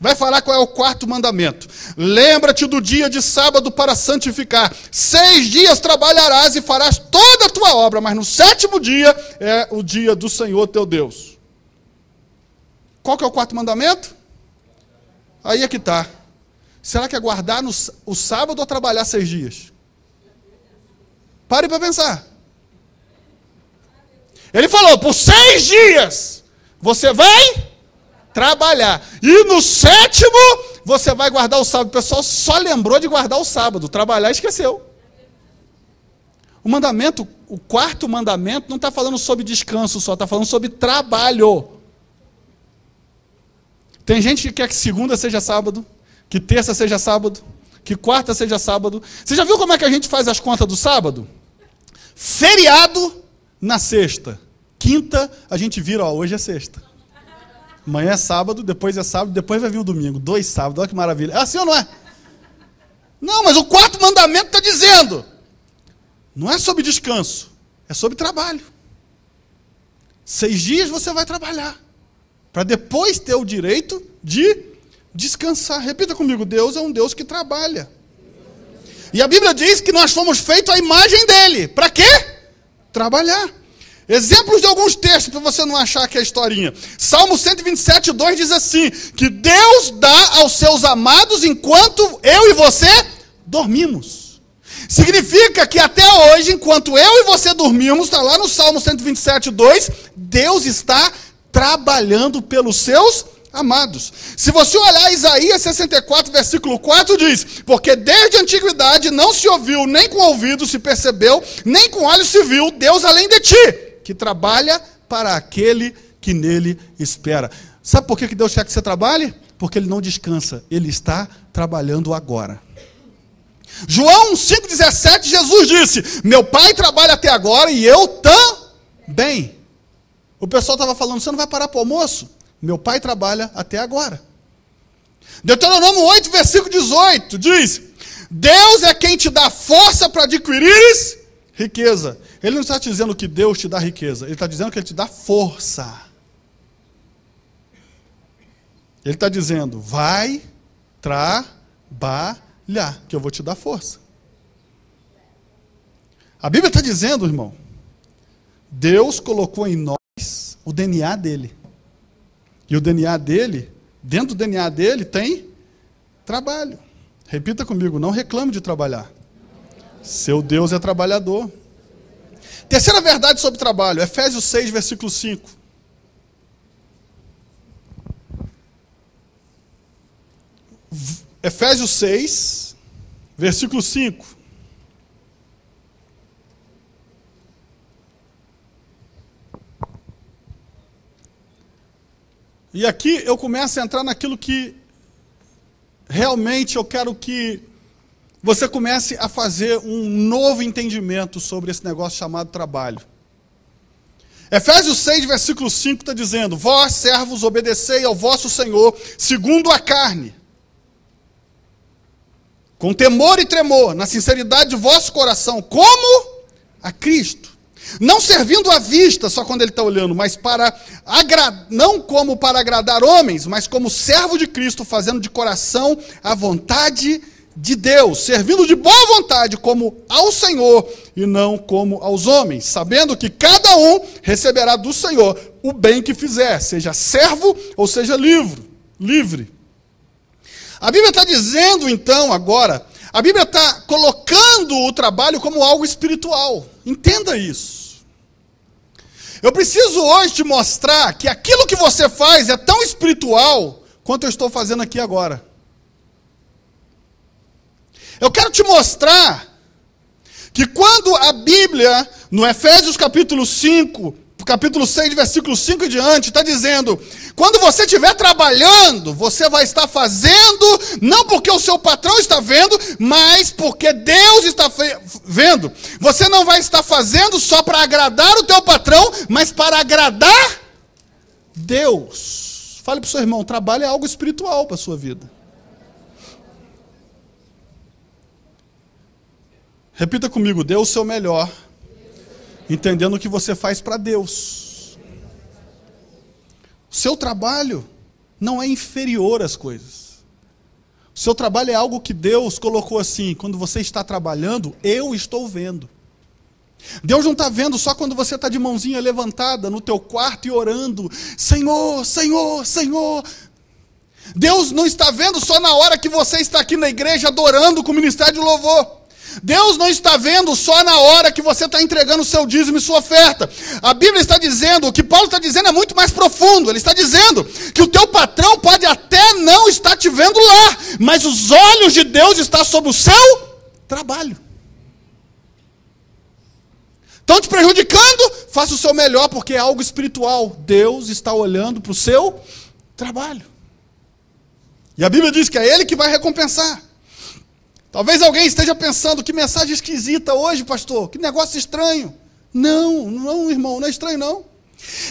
vai falar qual é o 4º mandamento. Lembra-te do dia de sábado para santificar. 6 dias trabalharás e farás toda a tua obra, mas no 7º dia é o dia do Senhor teu Deus. Qual que é o 4º mandamento? Aí é que está. Será que é guardar o sábado ou trabalhar 6 dias? Pare para pensar. Ele falou, por 6 dias você vai trabalhar. E no 7º você vai guardar o sábado. O pessoal só lembrou de guardar o sábado. Trabalhar esqueceu. O 4º mandamento não está falando sobre descanso só, está falando sobre trabalho. Tem gente que quer que segunda seja sábado, que terça seja sábado, que quarta seja sábado. Você já viu como é que a gente faz as contas do sábado? Feriado na sexta. Quinta, a gente vira, hoje é sexta. Amanhã é sábado, depois vai vir o domingo. 2 sábados, olha que maravilha. É assim ou não é? Não, mas o 4º mandamento está dizendo, não é sobre descanso, é sobre trabalho. 6 dias você vai trabalhar, para depois ter o direito de descansar. Repita comigo, Deus é um Deus que trabalha. E a Bíblia diz que nós fomos feitos à imagem dele. Para quê? Trabalhar. Exemplos de alguns textos, para você não achar que é historinha. Salmo 127, 2 diz assim, que Deus dá aos seus amados enquanto eu e você dormimos. Significa que até hoje, enquanto eu e você dormimos, está lá no Salmo 127, 2, Deus está trabalhando pelos seus amados. Se você olhar Isaías 64, versículo 4, diz, porque desde a antiguidade não se ouviu, nem com ouvido se percebeu, nem com olhos se viu, Deus além de ti, que trabalha para aquele que nele espera. Sabe por que Deus quer que você trabalhe? Porque ele não descansa, ele está trabalhando agora. João 5,17, Jesus disse, meu pai trabalha até agora e eu também. O pessoal estava falando, você não vai parar para o almoço? Meu pai trabalha até agora. Deuteronômio 8, versículo 18, diz, Deus é quem te dá força para adquirires riqueza. Ele não está dizendo que Deus te dá riqueza, ele está dizendo que ele te dá força. Ele está dizendo, vai trabalhar, que eu vou te dar força. A Bíblia está dizendo, irmão, Deus colocou em nós o DNA dele. E o DNA dele, dentro do DNA dele, tem trabalho. Repita comigo, não reclame de trabalhar. Seu Deus é trabalhador. Terceira verdade sobre trabalho, Efésios 6, versículo 5. Efésios 6, versículo 5. E aqui eu começo a entrar naquilo que realmente eu quero que você comece a fazer um novo entendimento sobre esse negócio chamado trabalho. Efésios 6, versículo 5 está dizendo, vós, servos, obedecei ao vosso Senhor, segundo a carne, com temor e tremor, na sinceridade de vosso coração, como a Cristo. Não servindo à vista, só quando ele está olhando, mas não como para agradar homens, mas como servo de Cristo, fazendo de coração a vontade de Deus, servindo de boa vontade como ao Senhor e não como aos homens, sabendo que cada um receberá do Senhor o bem que fizer, seja servo ou seja livre. A Bíblia está dizendo então agora, a Bíblia está colocando o trabalho como algo espiritual. Entenda isso. Eu preciso hoje te mostrar que aquilo que você faz é tão espiritual quanto eu estou fazendo aqui agora. Eu quero te mostrar que quando a Bíblia, no Efésios capítulo 5, capítulo 6, versículo 5 e diante, está dizendo, quando você estiver trabalhando, você vai estar fazendo, não porque o seu patrão está vendo, mas porque Deus está vendo. Você não vai estar fazendo só para agradar o teu patrão, mas para agradar Deus. Fale para o seu irmão, trabalho é algo espiritual para a sua vida. Repita comigo, dê o seu melhor, entendendo o que você faz para Deus. O seu trabalho não é inferior às coisas. O seu trabalho é algo que Deus colocou assim, quando você está trabalhando, eu estou vendo. Deus não está vendo só quando você está de mãozinha levantada no teu quarto e orando, Senhor, Senhor, Senhor. Deus não está vendo só na hora que você está aqui na igreja adorando com o ministério de louvor. Deus não está vendo só na hora que você está entregando o seu dízimo e sua oferta. A Bíblia está dizendo, o que Paulo está dizendo é muito mais profundo. Ele está dizendo que o teu patrão pode até não estar te vendo lá, mas os olhos de Deus estão sobre o seu trabalho. Estão te prejudicando? Faça o seu melhor, porque é algo espiritual. Deus está olhando para o seu trabalho. E a Bíblia diz que é Ele que vai recompensar. Talvez alguém esteja pensando, que mensagem esquisita hoje, pastor, que negócio estranho. Não, irmão, não é estranho não.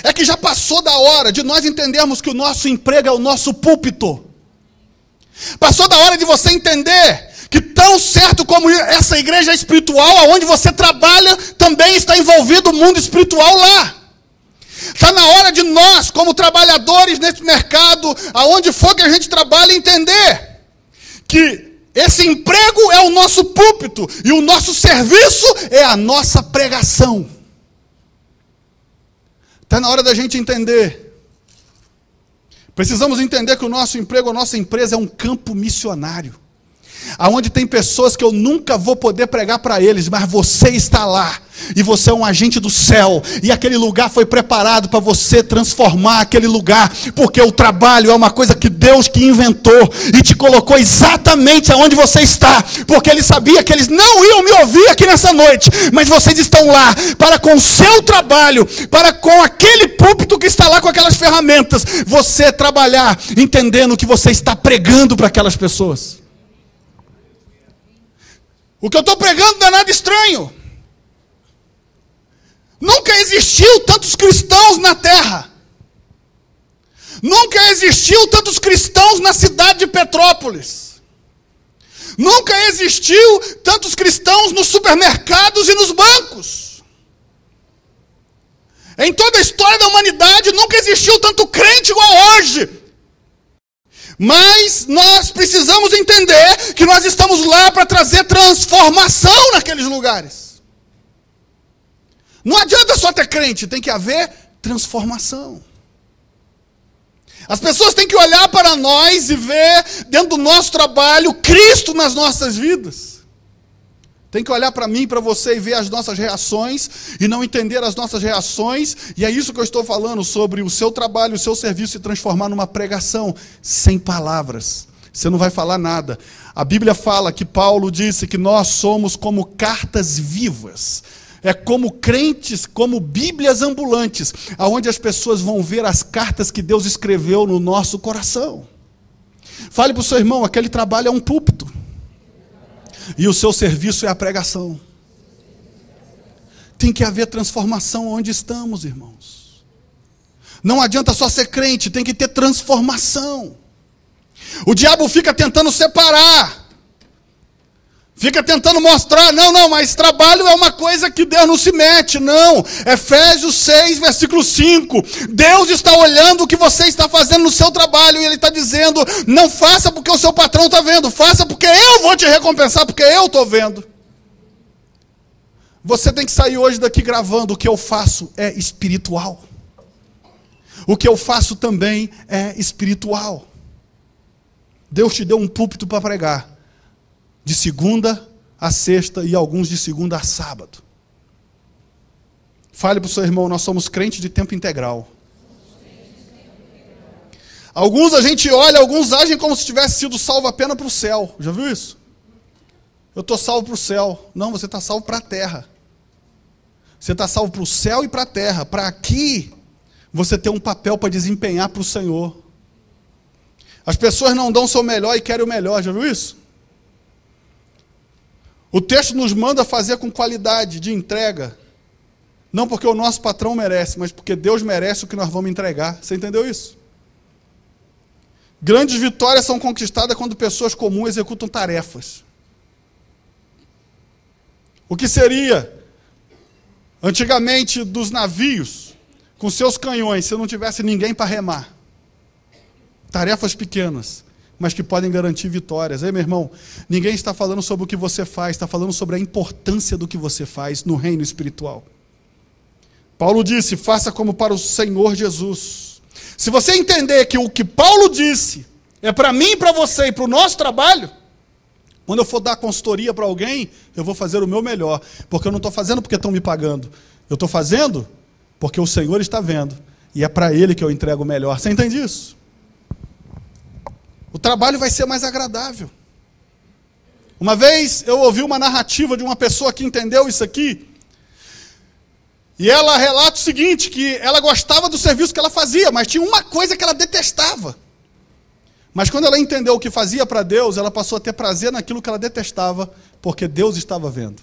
É que já passou da hora de nós entendermos que o nosso emprego é o nosso púlpito. Passou da hora de você entender que tão certo como essa igreja espiritual, aonde você trabalha, também está envolvido o mundo espiritual lá. Está na hora de nós, como trabalhadores nesse mercado, aonde for que a gente trabalha, entender que esse emprego é o nosso púlpito e o nosso serviço é a nossa pregação. Está na hora da gente entender. Precisamos entender que o nosso emprego, a nossa empresa é um campo missionário. Aonde tem pessoas que eu nunca vou poder pregar para eles, mas você está lá. E você é um agente do céu. E aquele lugar foi preparado para você transformar aquele lugar. Porque o trabalho é uma coisa que Deus que inventou. E te colocou exatamente aonde você está. Porque Ele sabia que eles não iam me ouvir aqui nessa noite. Mas vocês estão lá para com o seu trabalho. Para com aquele púlpito que está lá com aquelas ferramentas. Você trabalhar entendendo que você está pregando para aquelas pessoas. O que eu estou pregando não é nada estranho. Nunca existiu tantos cristãos na terra. Nunca existiu tantos cristãos na cidade de Petrópolis. Nunca existiu tantos cristãos nos supermercados e nos bancos. Em toda a história da humanidade nunca existiu tanto crente igual hoje. Mas nós precisamos entender que nós estamos lá para trazer transformação naqueles lugares. Não adianta só ter crente, tem que haver transformação. As pessoas têm que olhar para nós e ver dentro do nosso trabalho Cristo nas nossas vidas. Tem que olhar para mim e para você e ver as nossas reações e não entender as nossas reações. E é isso que eu estou falando sobre o seu trabalho, o seu serviço se transformar numa pregação sem palavras. Você não vai falar nada. A Bíblia fala que Paulo disse que nós somos como cartas vivas. É como crentes, como bíblias ambulantes, aonde as pessoas vão ver as cartas que Deus escreveu no nosso coração. Fale para o seu irmão, aquele trabalho é um púlpito. E o seu serviço é a pregação. Tem que haver transformação onde estamos, irmãos. Não adianta só ser crente, tem que ter transformação. O diabo fica tentando separar. Fica tentando mostrar, não, mas trabalho é uma coisa que Deus não se mete, não. Efésios 6, versículo 5. Deus está olhando o que você está fazendo no seu trabalho e Ele está dizendo, não faça porque o seu patrão está vendo, faça porque eu vou te recompensar, porque eu estou vendo. Você tem que sair hoje daqui gravando, o que eu faço é espiritual. O que eu faço também é espiritual. Deus te deu um púlpito para pregar. De segunda a sexta e alguns de segunda a sábado. Fale para o seu irmão, nós somos crentes de tempo integral. Alguns a gente olha, alguns agem como se tivesse sido salvo apenas para o céu. Já viu isso? eu estou salvo para o céu. Não, você está salvo para a terra. Você está salvo para o céu e para a terra. Para aqui, você ter um papel para desempenhar para o Senhor. As pessoas não dão o seu melhor e querem o melhor, já viu isso? O texto nos manda fazer com qualidade de entrega. Não porque o nosso patrão merece, mas porque Deus merece o que nós vamos entregar. Você entendeu isso? Grandes vitórias são conquistadas quando pessoas comuns executam tarefas. O que seria, antigamente, dos navios, com seus canhões, se não tivesse ninguém para remar? Tarefas pequenas, mas que podem garantir vitórias. Ei, meu irmão, ninguém está falando sobre o que você faz, está falando sobre a importância do que você faz no reino espiritual. Paulo disse, faça como para o Senhor Jesus. Se você entender que o que Paulo disse é para mim e para você e para o nosso trabalho, quando eu for dar consultoria para alguém, eu vou fazer o meu melhor, porque eu não estou fazendo porque estão me pagando, eu estou fazendo porque o Senhor está vendo, e é para Ele que eu entrego o melhor. Você entende isso? O trabalho vai ser mais agradável. Uma vez eu ouvi uma narrativa de uma pessoa que entendeu isso aqui, e ela relata o seguinte, que ela gostava do serviço que ela fazia, mas tinha uma coisa que ela detestava. Mas quando ela entendeu o que fazia para Deus, ela passou a ter prazer naquilo que ela detestava, porque Deus estava vendo.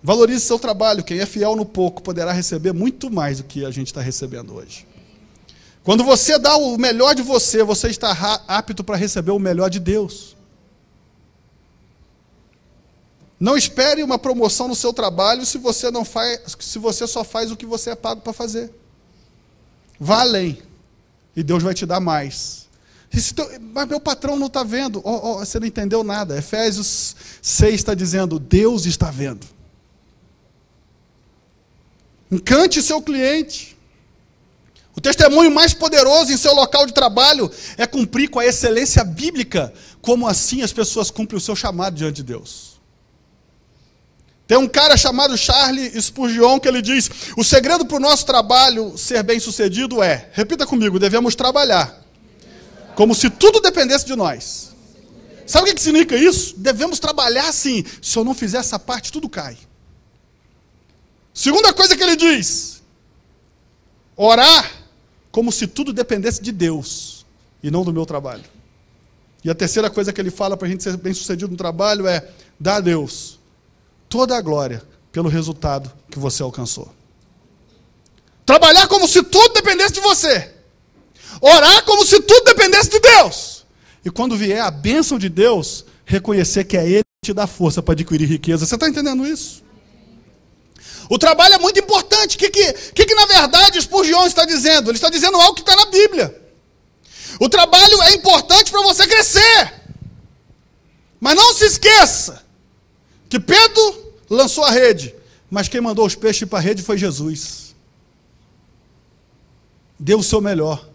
Valorize seu trabalho. Quem é fiel no pouco poderá receber muito mais do que a gente está recebendo hoje. Quando você dá o melhor de você, você está apto para receber o melhor de Deus. Não espere uma promoção no seu trabalho se você só faz o que você é pago para fazer. Vá além, e Deus vai te dar mais. Mas meu patrão não está vendo. Você não entendeu nada. Efésios 6 está dizendo, Deus está vendo. Encante seu cliente. O testemunho mais poderoso em seu local de trabalho é cumprir com a excelência bíblica. Como assim as pessoas cumprem o seu chamado diante de Deus? Tem um cara chamado Charles Spurgeon que ele diz, o segredo para o nosso trabalho ser bem sucedido é, repita comigo, devemos trabalhar como se tudo dependesse de nós. Sabe o que significa isso? Devemos trabalhar assim, se eu não fizer essa parte, tudo cai. Segunda coisa que ele diz, orar como se tudo dependesse de Deus e não do meu trabalho. E a terceira coisa que ele fala para a gente ser bem sucedido no trabalho é, dar a Deus toda a glória pelo resultado que você alcançou. Trabalhar como se tudo dependesse de você. Orar como se tudo dependesse de Deus. E quando vier a bênção de Deus, reconhecer que é Ele que te dá força para adquirir riqueza. Você está entendendo isso? O trabalho é muito importante. O que na verdade Spurgeon está dizendo? Ele está dizendo algo que está na Bíblia. O trabalho é importante para você crescer. Mas não se esqueça que Pedro lançou a rede, mas quem mandou os peixes para a rede foi Jesus. Dê o seu melhor,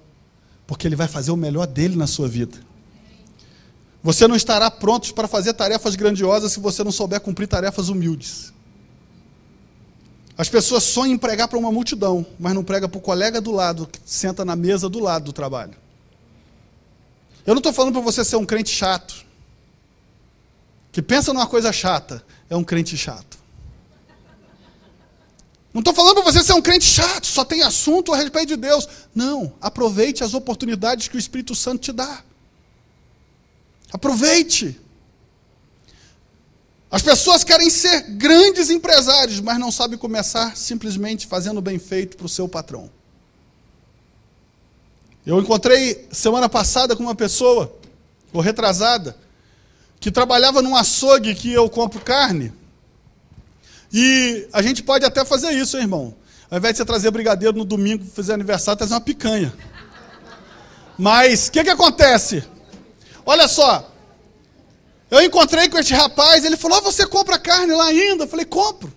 porque Ele vai fazer o melhor dele na sua vida. Você não estará pronto para fazer tarefas grandiosas se você não souber cumprir tarefas humildes. As pessoas sonham em pregar para uma multidão, mas não prega para o colega do lado, que senta na mesa do lado do trabalho. Eu não estou falando para você ser um crente chato, que pensa numa coisa chata, é um crente chato. Não estou falando para você ser um crente chato, só tem assunto a respeito de Deus. Não, aproveite as oportunidades que o Espírito Santo te dá. Aproveite. As pessoas querem ser grandes empresários, mas não sabem começar simplesmente fazendo bem feito para o seu patrão. Eu encontrei semana passada com uma pessoa, ou retrasada, que trabalhava num açougue que eu compro carne. E a gente pode até fazer isso, hein, irmão? Ao invés de você trazer brigadeiro no domingo, fazer aniversário, trazer uma picanha. Mas, o que acontece? Olha só, eu encontrei com este rapaz, ele falou, você compra carne lá ainda? Eu falei, compro.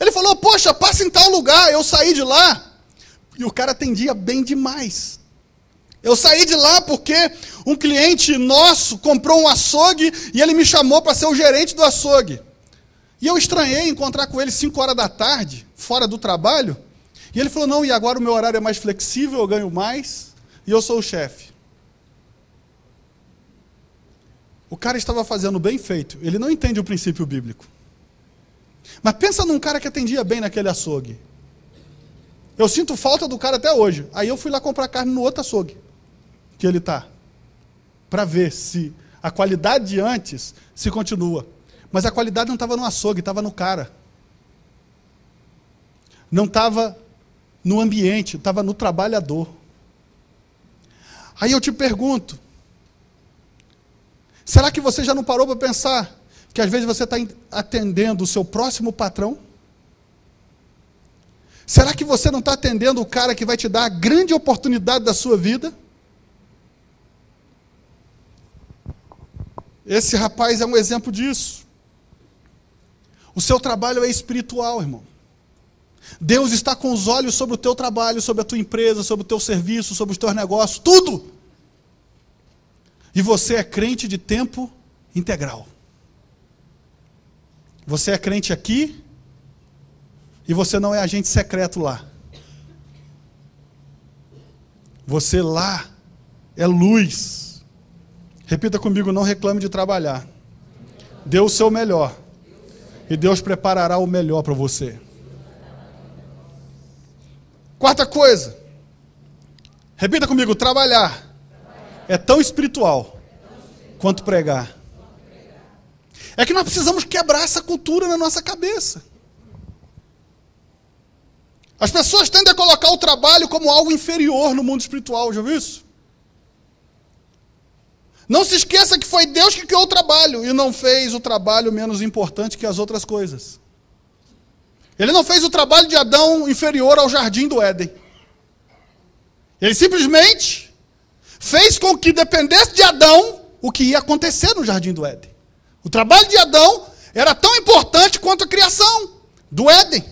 Ele falou, poxa, passa em tal lugar. Eu saí de lá, e o cara atendia bem demais. Eu saí de lá porque um cliente nosso comprou um açougue e ele me chamou para ser o gerente do açougue. E eu estranhei encontrar com ele 5 horas da tarde, fora do trabalho. E ele falou, não, e agora o meu horário é mais flexível, eu ganho mais, e eu sou o chefe. O cara estava fazendo bem feito. Ele não entende o princípio bíblico. Mas pensa num cara que atendia bem naquele açougue. Eu sinto falta do cara até hoje. Aí eu fui lá comprar carne no outro açougue que ele está, para ver se a qualidade de antes se continua. Mas a qualidade não estava no açougue, estava no cara. Não estava no ambiente, estava no trabalhador. Aí eu te pergunto, será que você já não parou para pensar que às vezes você está atendendo o seu próximo patrão? Será que você não está atendendo o cara que vai te dar a grande oportunidade da sua vida? Esse rapaz é um exemplo disso. O seu trabalho é espiritual, irmão. Deus está com os olhos sobre o teu trabalho, sobre a tua empresa, sobre o teu serviço, sobre os teus negócios, tudo. E você é crente de tempo integral. Você é crente aqui e você não é agente secreto lá. Você lá é luz. Repita comigo, não reclame de trabalhar. Dê o seu melhor. E Deus preparará o melhor para você. Quarta coisa. Repita comigo, trabalhar é tão espiritual quanto pregar. É que nós precisamos quebrar essa cultura na nossa cabeça. As pessoas tendem a colocar o trabalho como algo inferior no mundo espiritual, já viu isso? Não se esqueça que foi Deus que criou o trabalho e não fez o trabalho menos importante que as outras coisas. Ele não fez o trabalho de Adão inferior ao jardim do Éden. Ele simplesmente fez com que dependesse de Adão o que ia acontecer no jardim do Éden. O trabalho de Adão era tão importante quanto a criação do Éden.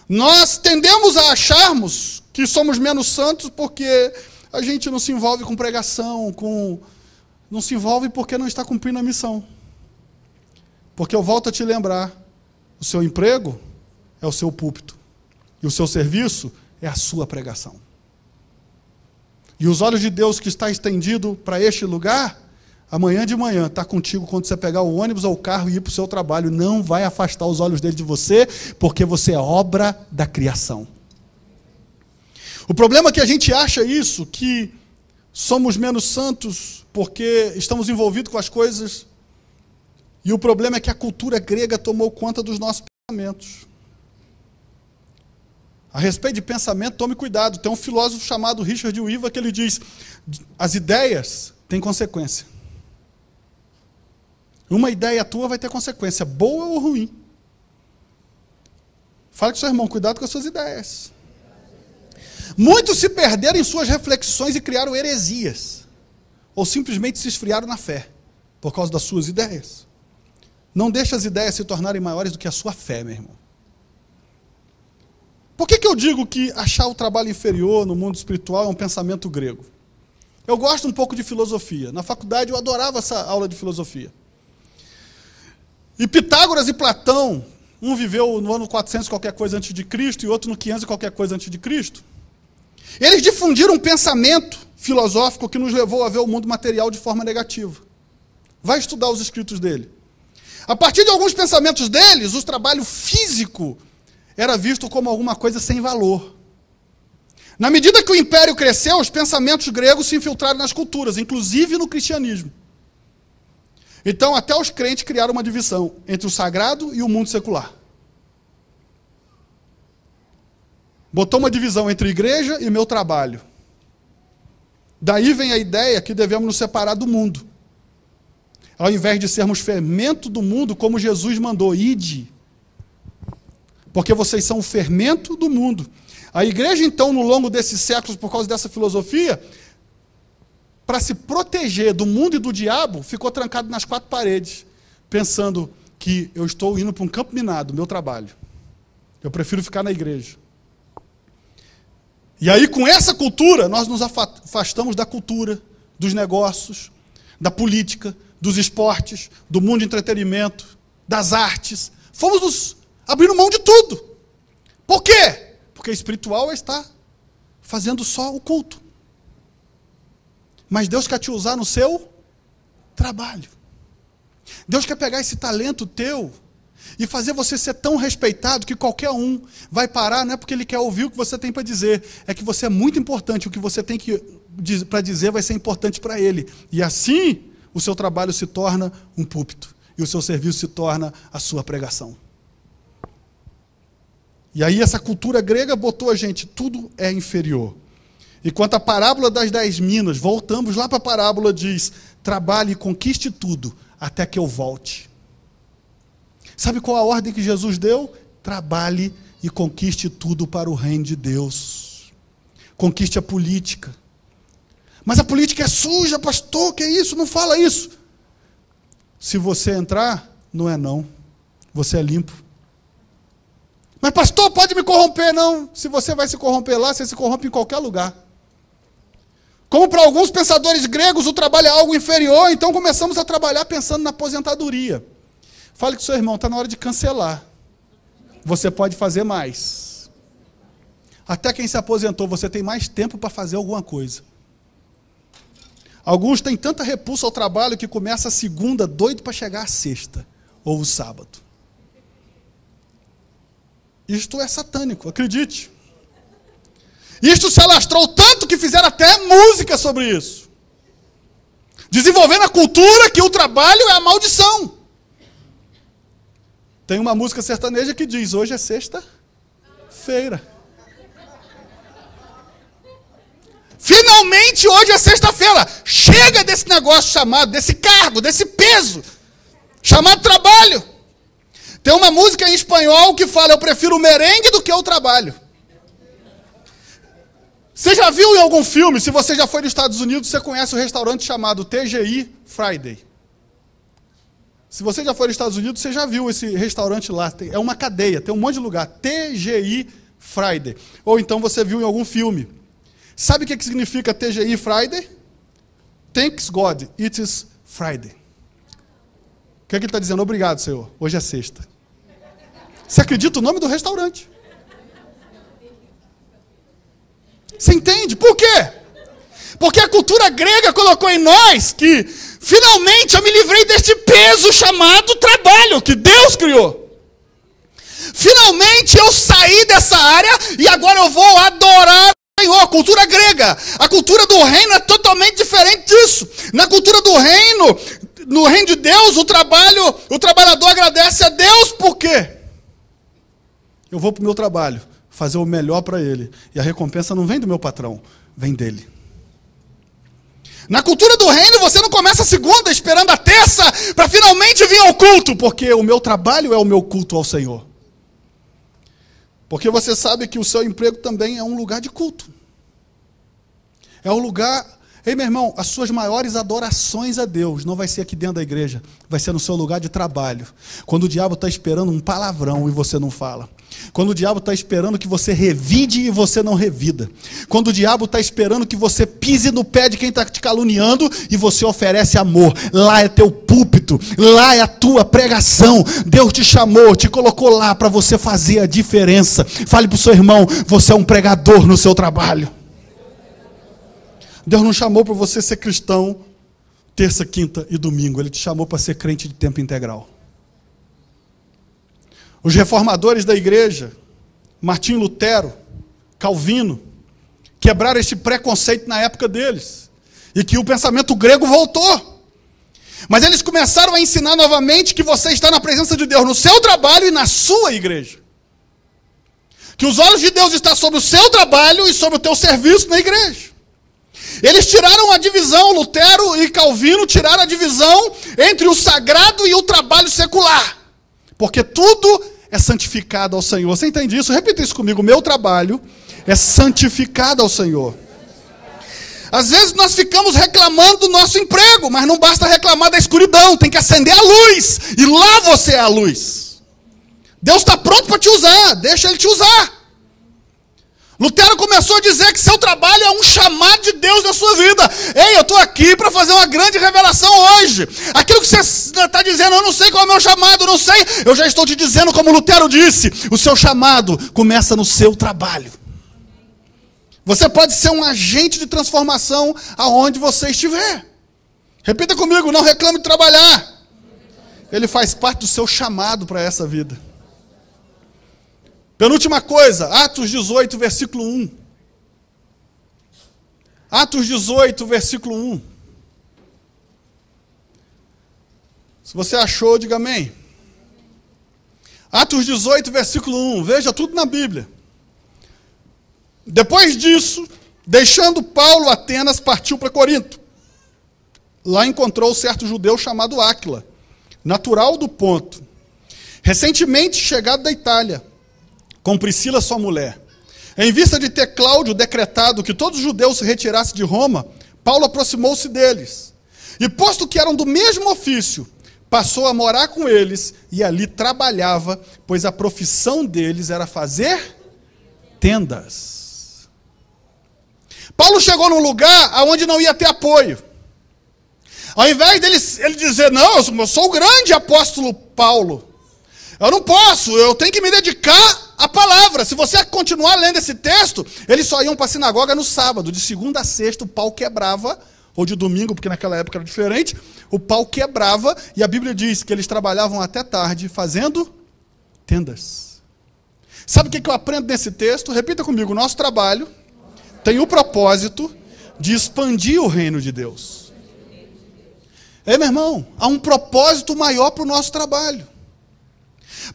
Nós tendemos a acharmos que somos menos santos porque a gente não se envolve com pregação, não se envolve porque não está cumprindo a missão. Porque eu volto a te lembrar, o seu emprego é o seu púlpito. E o seu serviço é a sua pregação. E os olhos de Deus que está estendido para este lugar, amanhã de manhã está contigo quando você pegar o ônibus ou o carro e ir para o seu trabalho. Não vai afastar os olhos dele de você, porque você é obra da criação. O problema é que a gente acha isso, que somos menos santos porque estamos envolvidos com as coisas. E o problema é que a cultura grega tomou conta dos nossos pensamentos. A respeito de pensamento, tome cuidado. Tem um filósofo chamado Richard Weaver que ele diz: as ideias têm consequência. Uma ideia tua vai ter consequência, boa ou ruim. Fala com seu irmão, cuidado com as suas ideias. Muitos se perderam em suas reflexões e criaram heresias. Ou simplesmente se esfriaram na fé, por causa das suas ideias. Não deixe as ideias se tornarem maiores do que a sua fé, meu irmão. Por que eu digo que achar o trabalho inferior no mundo espiritual é um pensamento grego? Eu gosto um pouco de filosofia. Na faculdade eu adorava essa aula de filosofia. E Pitágoras e Platão, um viveu no ano 400 qualquer coisa antes de Cristo e outro no 500 qualquer coisa antes de Cristo. Eles difundiram um pensamento filosófico que nos levou a ver o mundo material de forma negativa. Vai estudar os escritos dele. A partir de alguns pensamentos deles, o trabalho físico era visto como alguma coisa sem valor. Na medida que o império cresceu, os pensamentos gregos se infiltraram nas culturas, inclusive no cristianismo. Então, até os crentes criaram uma divisão entre o sagrado e o mundo secular. Botou uma divisão entre igreja e meu trabalho. Daí vem a ideia que devemos nos separar do mundo. Ao invés de sermos fermento do mundo, como Jesus mandou, ide. Porque vocês são o fermento do mundo. A igreja, então, no longo desses séculos, por causa dessa filosofia, para se proteger do mundo e do diabo, ficou trancado nas quatro paredes, pensando que eu estou indo para um campo minado, meu trabalho. Eu prefiro ficar na igreja. E aí, com essa cultura, nós nos afastamos da cultura, dos negócios, da política, dos esportes, do mundo de entretenimento, das artes. Fomos nos abrindo mão de tudo. Por quê? Porque espiritual está fazendo só o culto. Mas Deus quer te usar no seu trabalho. Deus quer pegar esse talento teu e fazer você ser tão respeitado que qualquer um vai parar, não é porque ele quer ouvir o que você tem para dizer, é que você é muito importante, o que você tem para dizer vai ser importante para ele. E assim, o seu trabalho se torna um púlpito, e o seu serviço se torna a sua pregação. E aí essa cultura grega botou a gente, tudo é inferior. E quanto à parábola das 10 minas, voltamos lá para a parábola, diz, trabalhe e conquiste tudo, até que eu volte. Sabe qual a ordem que Jesus deu? Trabalhe e conquiste tudo para o reino de Deus. Conquiste a política. Mas a política é suja, pastor, que é isso? Não fala isso. Se você entrar, não é não. Você é limpo. Mas pastor, pode me corromper? Não. Se você vai se corromper lá, você se corrompe em qualquer lugar. Como para alguns pensadores gregos o trabalho é algo inferior, então começamos a trabalhar pensando na aposentadoria. Fale com o seu irmão, está na hora de cancelar. Você pode fazer mais. Até quem se aposentou, você tem mais tempo para fazer alguma coisa. Alguns têm tanta repulsa ao trabalho que começa a segunda doido para chegar a sexta, ou o sábado. Isto é satânico, acredite. Isto se alastrou tanto que fizeram até música sobre isso. Desenvolvendo a cultura que o trabalho é a maldição. Tem uma música sertaneja que diz, hoje é sexta-feira. Finalmente hoje é sexta-feira. Chega desse negócio chamado, desse cargo, desse peso, chamado trabalho. Tem uma música em espanhol que fala, eu prefiro o merengue do que o trabalho. Você já viu em algum filme, se você já foi nos Estados Unidos, você conhece o restaurante chamado TGI Friday. Se você já foi nos Estados Unidos, você já viu esse restaurante lá. É uma cadeia, tem um monte de lugar. TGI Friday. Ou então você viu em algum filme. Sabe o que significa TGI Friday? Thanks God, it is Friday. O que é que ele está dizendo? Obrigado, Senhor. Hoje é sexta. Você acredita o nome do restaurante? Você entende? Por quê? Porque a cultura grega colocou em nós que, finalmente, eu me livrei deste peso chamado trabalho, que Deus criou. Finalmente, eu saí dessa área e agora eu vou adorar o Senhor. Cultura grega. A cultura do reino é totalmente diferente disso. Na cultura do reino, no reino de Deus, o trabalhador agradece a Deus, por quê? Eu vou para o meu trabalho, fazer o melhor para ele. E a recompensa não vem do meu patrão, vem dele. Na cultura do reino, você não começa a segunda esperando a terça para finalmente vir ao culto, porque o meu trabalho é o meu culto ao Senhor. Porque você sabe que o seu emprego também é um lugar de culto. É um lugar... Ei, meu irmão, as suas maiores adorações a Deus não vai ser aqui dentro da igreja, vai ser no seu lugar de trabalho. Quando o diabo está esperando um palavrão e você não fala. Quando o diabo está esperando que você revide e você não revida. Quando o diabo está esperando que você pise no pé de quem está te caluniando e você oferece amor. Lá é teu púlpito, lá é a tua pregação. Deus te chamou, te colocou lá para você fazer a diferença. Fale para o seu irmão, você é um pregador no seu trabalho. Deus não chamou para você ser cristão terça, quinta e domingo. Ele te chamou para ser crente de tempo integral. Os reformadores da igreja, Martinho Lutero, Calvino, quebraram este preconceito na época deles. E que o pensamento grego voltou. Mas eles começaram a ensinar novamente que você está na presença de Deus no seu trabalho e na sua igreja. Que os olhos de Deus estão sobre o seu trabalho e sobre o teu serviço na igreja. Eles tiraram a divisão, Lutero e Calvino tiraram a divisão entre o sagrado e o trabalho secular. Porque tudo é santificado ao Senhor. Você entende isso? Repita isso comigo. O meu trabalho é santificado ao Senhor. Às vezes nós ficamos reclamando do nosso emprego, mas não basta reclamar da escuridão. Tem que acender a luz. E lá você é a luz. Deus está pronto para te usar. Deixa Ele te usar. Lutero começou a dizer que seu trabalho é um chamado de Deus na sua vida. Ei, eu estou aqui para fazer uma grande revelação hoje. Aquilo que você está dizendo, eu não sei qual é o meu chamado, eu não sei. Eu já estou te dizendo, como Lutero disse, o seu chamado começa no seu trabalho. Você pode ser um agente de transformação aonde você estiver. Repita comigo, não reclame de trabalhar. Ele faz parte do seu chamado para essa vida. Penúltima coisa, Atos 18, versículo 1. Atos 18, versículo 1. Se você achou, diga amém. Atos 18, versículo 1. Veja tudo na Bíblia. Depois disso, deixando Paulo Atenas, partiu para Corinto. Lá encontrou certo judeu chamado Áquila, natural do Ponto, recentemente chegado da Itália, com Priscila, sua mulher. Em vista de ter Cláudio decretado que todos os judeus se retirassem de Roma, Paulo aproximou-se deles. E posto que eram do mesmo ofício, passou a morar com eles e ali trabalhava, pois a profissão deles era fazer tendas. Paulo chegou num lugar onde não ia ter apoio. Ao invés ele dizer, não, eu sou o grande apóstolo Paulo, eu não posso, eu tenho que me dedicar à palavra. Se você continuar lendo esse texto, eles só iam para a sinagoga no sábado, de segunda a sexta o pau quebrava, ou de domingo, porque naquela época era diferente, o pau quebrava, e a Bíblia diz que eles trabalhavam até tarde, fazendo tendas. Sabe o que eu aprendo nesse texto? Repita comigo, nosso trabalho tem o propósito de expandir o reino de Deus. Ei, meu irmão, há um propósito maior para o nosso trabalho.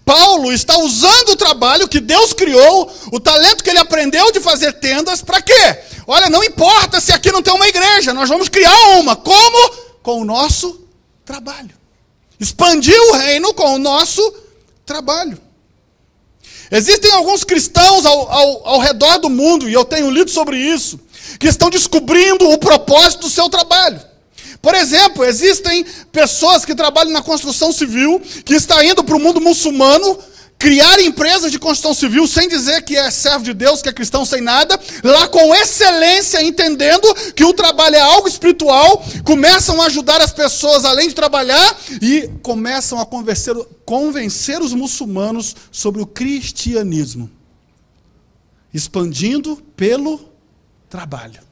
Paulo está usando o trabalho que Deus criou, o talento que ele aprendeu de fazer tendas, para quê? Olha, não importa se aqui não tem uma igreja, nós vamos criar uma. Como? Com o nosso trabalho. Expandir o reino com o nosso trabalho. Existem alguns cristãos ao redor do mundo, e eu tenho lido sobre isso, que estão descobrindo o propósito do seu trabalho. Por exemplo, existem pessoas que trabalham na construção civil, que estão indo para o mundo muçulmano, criar empresas de construção civil, sem dizer que é servo de Deus, que é cristão sem nada, lá com excelência, entendendo que o trabalho é algo espiritual, começam a ajudar as pessoas além de trabalhar, e começam a convencer os muçulmanos sobre o cristianismo, expandindo pelo trabalho.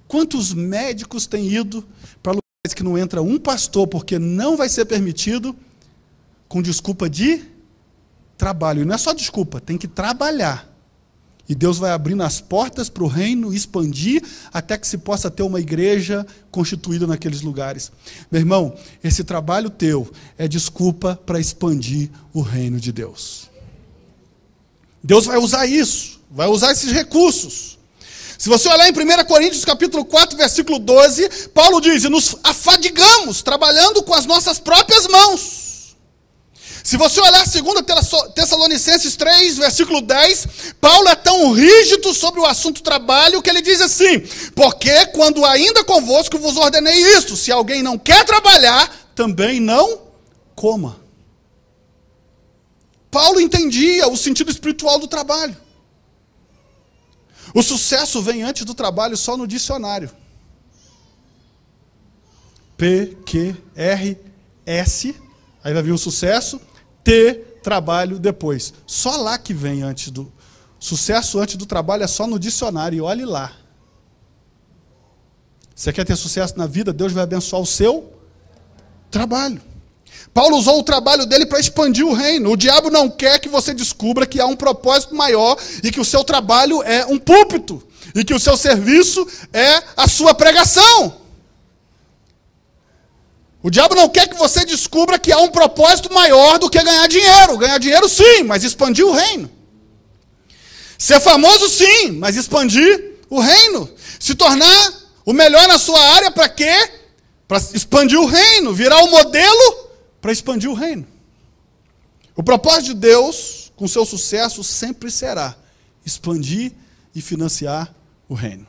Quantos médicos têm ido para lugares que não entra um pastor, porque não vai ser permitido, com desculpa de trabalho. E não é só desculpa, tem que trabalhar. E Deus vai abrindo as portas para o reino expandir, até que se possa ter uma igreja constituída naqueles lugares. Meu irmão, esse trabalho teu é desculpa para expandir o reino de Deus. Deus vai usar isso, vai usar esses recursos. Se você olhar em 1 Coríntios capítulo 4, versículo 12, Paulo diz, nos afadigamos trabalhando com as nossas próprias mãos. Se você olhar 2 Tessalonicenses 3, versículo 10, Paulo é tão rígido sobre o assunto trabalho que ele diz assim, porque quando ainda convosco vos ordenei isto, se alguém não quer trabalhar, também não coma. Paulo entendia o sentido espiritual do trabalho. O sucesso vem antes do trabalho só no dicionário. P-Q-R-S, aí vai vir o sucesso, T, trabalho depois. Só lá que vem antes do... Sucesso antes do trabalho é só no dicionário, e olhe lá. Você quer ter sucesso na vida, Deus vai abençoar o seu trabalho. Paulo usou o trabalho dele para expandir o reino. O diabo não quer que você descubra que há um propósito maior e que o seu trabalho é um púlpito e que o seu serviço é a sua pregação. O diabo não quer que você descubra que há um propósito maior do que ganhar dinheiro. Ganhar dinheiro sim, mas expandir o reino. Ser famoso sim, mas expandir o reino. Se tornar o melhor na sua área para quê? Para expandir o reino, virar o modelo para expandir o reino. O propósito de Deus, com seu sucesso, sempre será expandir e financiar o reino.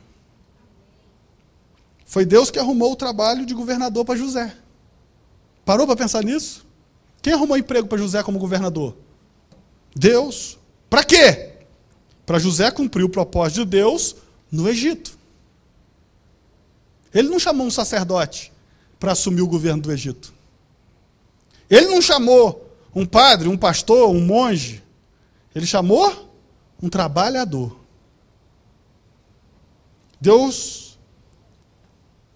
Foi Deus que arrumou o trabalho de governador para José. Parou para pensar nisso? Quem arrumou emprego para José como governador? Deus. Para quê? Para José cumprir o propósito de Deus no Egito. Ele não chamou um sacerdote para assumir o governo do Egito. Ele não chamou um padre, um pastor, um monge. Ele chamou um trabalhador. Deus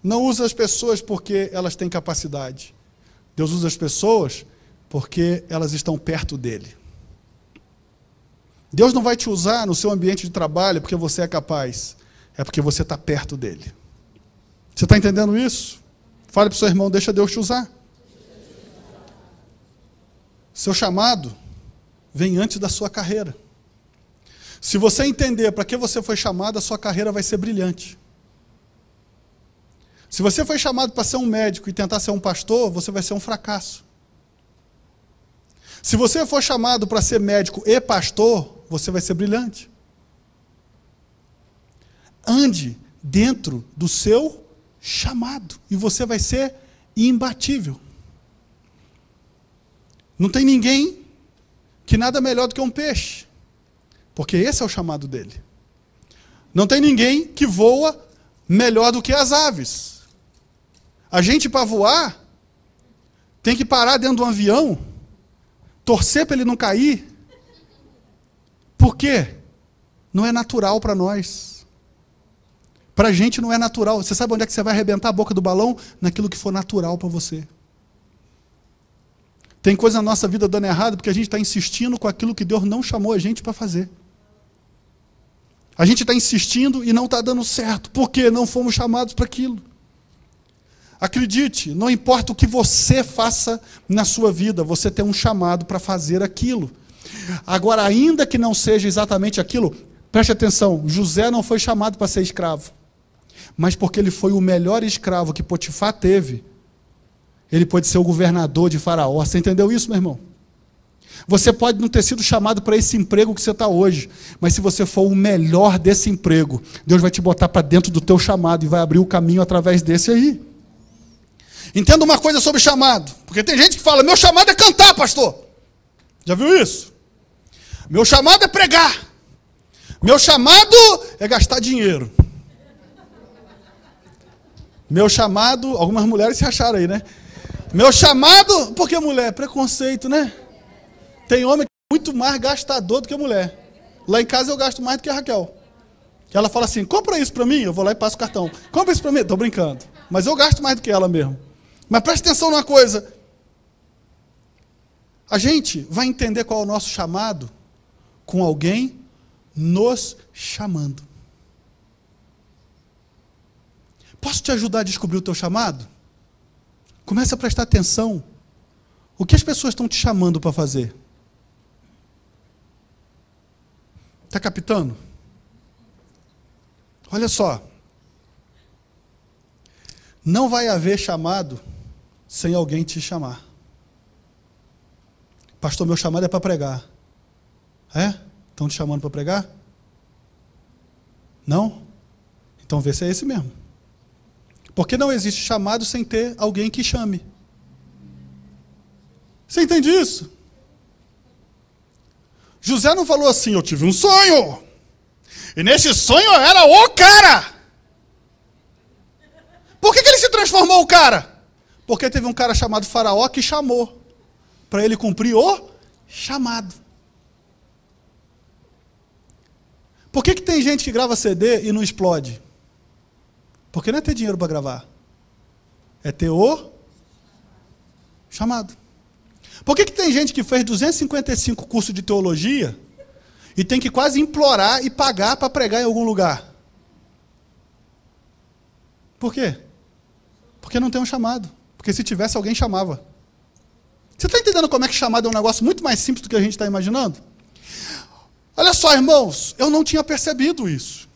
não usa as pessoas porque elas têm capacidade. Deus usa as pessoas porque elas estão perto dele. Deus não vai te usar no seu ambiente de trabalho porque você é capaz. É porque você está perto dele. Você está entendendo isso? Fale para o seu irmão, deixa Deus te usar. Seu chamado vem antes da sua carreira. Se você entender para que você foi chamado, a sua carreira vai ser brilhante. Se você foi chamado para ser um médico e tentar ser um pastor, você vai ser um fracasso. Se você for chamado para ser médico e pastor, você vai ser brilhante. Ande dentro do seu chamado e você vai ser imbatível. Não tem ninguém que nada melhor do que um peixe, porque esse é o chamado dele. Não tem ninguém que voa melhor do que as aves. A gente, para voar, tem que parar dentro de um avião, torcer para ele não cair. Por quê? Não é natural para nós. Para a gente não é natural. Você sabe onde é que você vai arrebentar a boca do balão? Naquilo que for natural para você. Tem coisa na nossa vida dando errado porque a gente está insistindo com aquilo que Deus não chamou a gente para fazer. A gente está insistindo e não está dando certo. Por quê? Não fomos chamados para aquilo. Acredite, não importa o que você faça na sua vida, você tem um chamado para fazer aquilo. Agora, ainda que não seja exatamente aquilo, preste atenção, José não foi chamado para ser escravo. Mas porque ele foi o melhor escravo que Potifar teve, ele pode ser o governador de Faraó. Você entendeu isso, meu irmão? Você pode não ter sido chamado para esse emprego que você está hoje, mas se você for o melhor desse emprego, Deus vai te botar para dentro do teu chamado e vai abrir o caminho através desse aí. Entenda uma coisa sobre chamado, porque tem gente que fala, meu chamado é cantar, pastor. Já viu isso? Meu chamado é pregar. Meu chamado é gastar dinheiro. Meu chamado, algumas mulheres se acharam aí, né? Meu chamado, porque mulher, preconceito, né? Tem homem que é muito mais gastador do que mulher. Lá em casa eu gasto mais do que a Raquel. Ela fala assim, compra isso para mim, eu vou lá e passo o cartão. Compra isso para mim, estou brincando. Mas eu gasto mais do que ela mesmo. Mas preste atenção numa coisa. A gente vai entender qual é o nosso chamado com alguém nos chamando. Posso te ajudar a descobrir o teu chamado? Comece a prestar atenção. O que as pessoas estão te chamando para fazer? Está captando? Olha só. Não vai haver chamado sem alguém te chamar. Pastor, meu chamado é para pregar. É? Estão te chamando para pregar? Não? Então vê se é esse mesmo. Porque não existe chamado sem ter alguém que chame. Você entende isso? José não falou assim, eu tive um sonho. E nesse sonho eu era o cara. Por que ele se transformou o cara? Porque teve um cara chamado Faraó que chamou. Para ele cumprir o chamado. Por que tem gente que grava CD e não explode? Porque não é ter dinheiro para gravar. É ter o chamado. Por que tem gente que fez 255 cursos de teologia e tem que quase implorar e pagar para pregar em algum lugar? Por quê? Porque não tem um chamado. Porque se tivesse, alguém chamava. Você está entendendo como é que chamado é um negócio muito mais simples do que a gente está imaginando? Olha só, irmãos, eu não tinha percebido isso.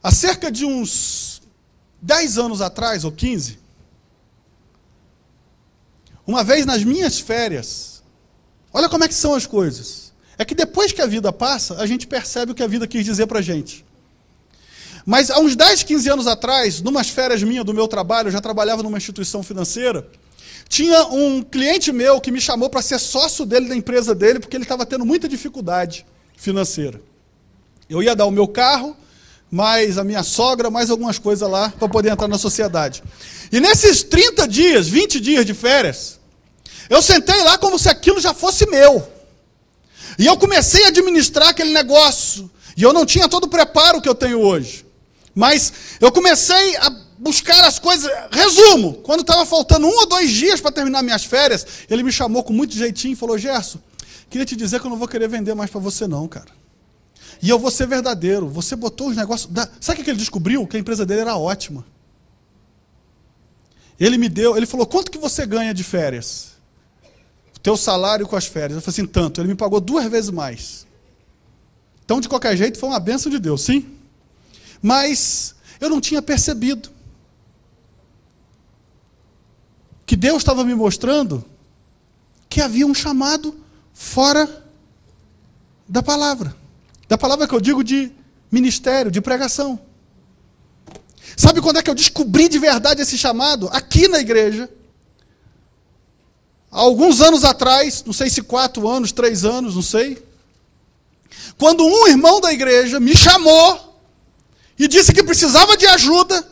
Há cerca de uns 10 anos atrás, ou 15, uma vez nas minhas férias, olha como é que são as coisas. É que depois que a vida passa, a gente percebe o que a vida quis dizer para a gente. Mas há uns 10, 15 anos atrás, numas férias minhas do meu trabalho, eu já trabalhava numa instituição financeira, tinha um cliente meu que me chamou para ser sócio dele da empresa dele, porque ele estava tendo muita dificuldade financeira. Eu ia dar o meu carro, mais a minha sogra, mais algumas coisas lá, para poder entrar na sociedade. E nesses 30 dias, 20 dias de férias, eu sentei lá como se aquilo já fosse meu. E eu comecei a administrar aquele negócio. E eu não tinha todo o preparo que eu tenho hoje. Mas eu comecei a buscar as coisas. Resumo, quando estava faltando 1 ou 2 dias para terminar minhas férias, ele me chamou com muito jeitinho e falou: Gerson, queria te dizer que eu não vou querer vender mais para você não, cara. E eu vou ser verdadeiro. Você botou os negócios... Sabe o que ele descobriu? Que a empresa dele era ótima. Ele falou: quanto que você ganha de férias? O teu salário com as férias. Eu falei assim: tanto. Ele me pagou 2 vezes mais. Então, de qualquer jeito, foi uma bênção de Deus, sim? Mas eu não tinha percebido que Deus estava me mostrando que havia um chamado fora da palavra. Da palavra que eu digo de ministério, de pregação. Sabe quando é que eu descobri de verdade esse chamado? Aqui na igreja. Há alguns anos atrás, não sei se 4 anos, 3 anos, não sei. Quando um irmão da igreja me chamou e disse que precisava de ajuda,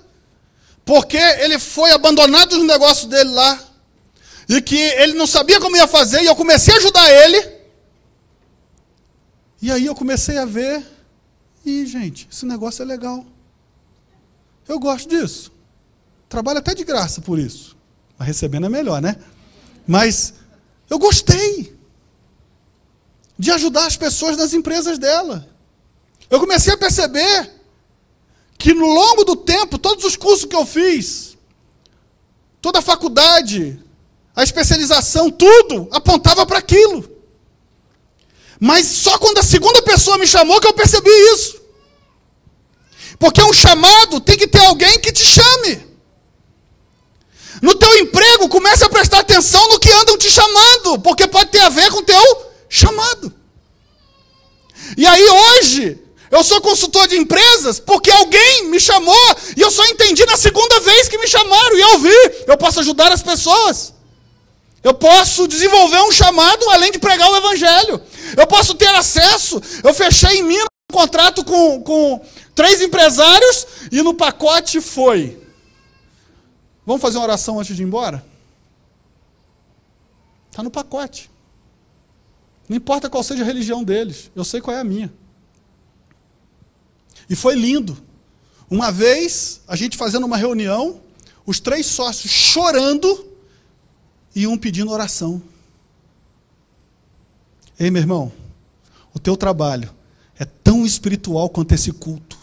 porque ele foi abandonado no negócio dele lá, e que ele não sabia como ia fazer, e eu comecei a ajudar ele. E aí eu comecei a ver, e gente, esse negócio é legal. Eu gosto disso. Trabalho até de graça por isso. Mas recebendo é melhor, né? Mas eu gostei de ajudar as pessoas nas empresas dela. Eu comecei a perceber que no longo do tempo, todos os cursos que eu fiz, toda a faculdade, a especialização, tudo apontava para aquilo. Mas só quando a segunda pessoa me chamou que eu percebi isso. Porque um chamado tem que ter alguém que te chame. No teu emprego, comece a prestar atenção no que andam te chamando, porque pode ter a ver com o teu chamado. E aí hoje, eu sou consultor de empresas porque alguém me chamou e eu só entendi na segunda vez que me chamaram e eu vi. Eu posso ajudar as pessoas. Eu posso desenvolver um chamado além de pregar o evangelho. Eu posso ter acesso. Eu fechei em Minas um contrato com 3 empresários e no pacote foi: vamos fazer uma oração antes de ir embora? Está no pacote. Não importa qual seja a religião deles, eu sei qual é a minha. E foi lindo. Uma vez, a gente fazendo uma reunião, os 3 sócios chorando e um pedindo oração. Ei, meu irmão, o teu trabalho é tão espiritual quanto esse culto.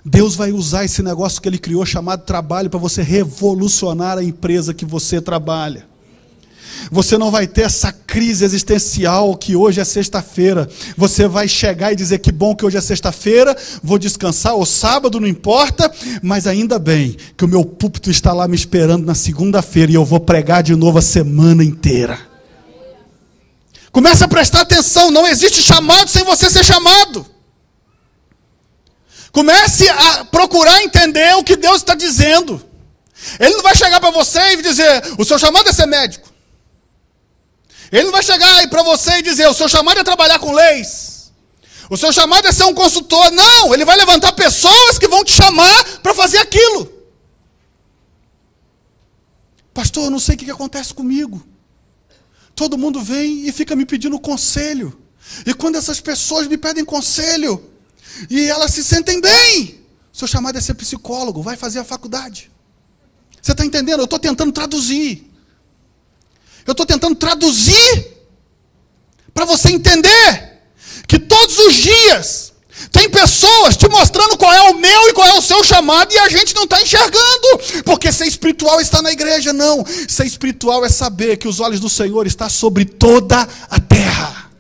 Deus vai usar esse negócio que Ele criou chamado trabalho para você revolucionar a empresa que você trabalha. Você não vai ter essa crise existencial que hoje é sexta-feira. Você vai chegar e dizer: que bom que hoje é sexta-feira, vou descansar, ou sábado, não importa, mas ainda bem que o meu púlpito está lá me esperando na segunda-feira e eu vou pregar de novo a semana inteira. Comece a prestar atenção, não existe chamado sem você ser chamado. Comece a procurar entender o que Deus está dizendo. Ele não vai chegar para você e dizer: o seu chamado é ser médico. Ele não vai chegar aí para você e dizer: o seu chamado é trabalhar com leis. O seu chamado é ser um consultor. Não, ele vai levantar pessoas que vão te chamar para fazer aquilo. Pastor, eu não sei o que acontece comigo. Todo mundo vem e fica me pedindo conselho. E quando essas pessoas me pedem conselho, e elas se sentem bem, o seu chamado é ser psicólogo, vai fazer a faculdade. Você está entendendo? Eu estou tentando traduzir. Eu estou tentando traduzir para você entender que todos os dias tem pessoas te mostrando qual é o meu e qual é o seu chamado e a gente não está enxergando. Porque ser espiritual está na igreja, não. Ser espiritual é saber que os olhos do Senhor estão sobre toda a terra.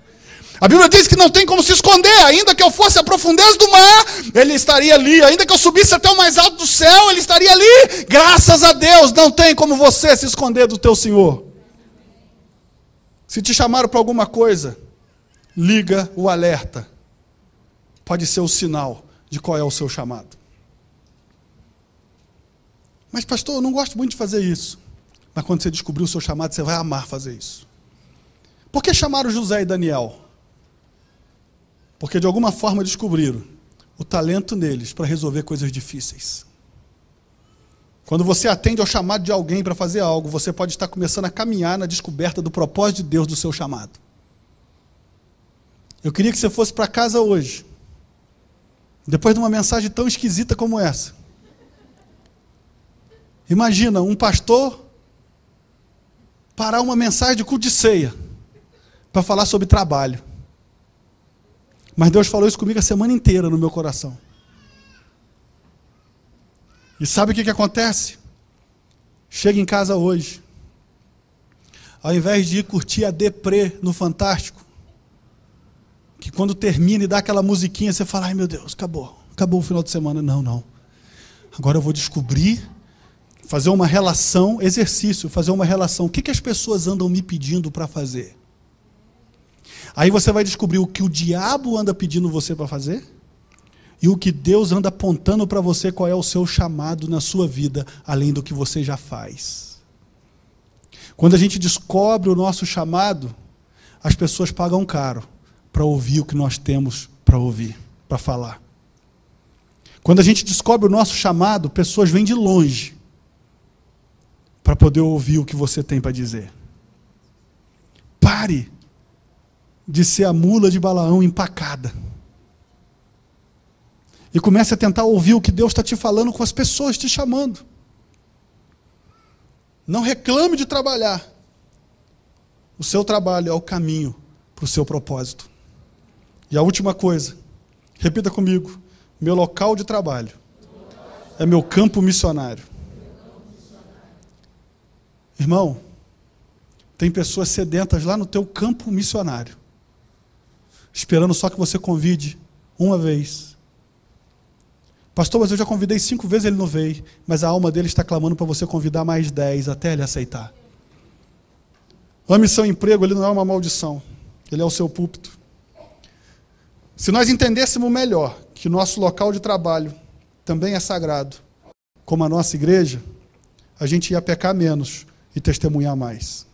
A Bíblia diz que não tem como se esconder. Ainda que eu fosse à profundeza do mar, Ele estaria ali. Ainda que eu subisse até o mais alto do céu, Ele estaria ali. Graças a Deus, não tem como você se esconder do teu Senhor. Se te chamaram para alguma coisa, liga o alerta. Pode ser o sinal de qual é o seu chamado. Mas pastor, eu não gosto muito de fazer isso. Mas quando você descobrir o seu chamado, você vai amar fazer isso. Por que chamaram José e Daniel? Porque de alguma forma descobriram o talento neles para resolver coisas difíceis. Quando você atende ao chamado de alguém para fazer algo, você pode estar começando a caminhar na descoberta do propósito de Deus do seu chamado. Eu queria que você fosse para casa hoje Depois de uma mensagem tão esquisita como essa. Imagina um pastor parar uma mensagem de culto de ceia para falar sobre trabalho. Mas Deus falou isso comigo a semana inteira no meu coração. E sabe o que acontece? Chega em casa hoje, ao invés de ir curtir a deprê no Fantástico, que quando termina e dá aquela musiquinha, você fala, ai meu Deus, acabou o final de semana. Não. Agora eu vou descobrir, fazer uma relação, exercício, fazer uma relação. O que as pessoas andam me pedindo para fazer? Aí você vai descobrir o que o diabo anda pedindo você para fazer e o que Deus anda apontando para você, qual é o seu chamado na sua vida, além do que você já faz. Quando a gente descobre o nosso chamado, as pessoas pagam caro para ouvir o que nós temos para ouvir, para falar. Quando a gente descobre o nosso chamado, pessoas vêm de longe para poder ouvir o que você tem para dizer. Pare de ser a mula de Balaão empacada. E comece a tentar ouvir o que Deus está te falando com as pessoas te chamando. Não reclame de trabalhar. O seu trabalho é o caminho para o seu propósito. E a última coisa, repita comigo, meu local de trabalho é meu campo missionário. Irmão, tem pessoas sedentas lá no teu campo missionário, esperando só que você convide uma vez. Pastor, mas eu já convidei 5 vezes, ele não veio, mas a alma dele está clamando para você convidar mais 10 até ele aceitar. Ame seu emprego, ele não é uma maldição, ele é o seu púlpito. Se nós entendêssemos melhor que o nosso local de trabalho também é sagrado, como a nossa igreja, a gente ia pecar menos e testemunhar mais.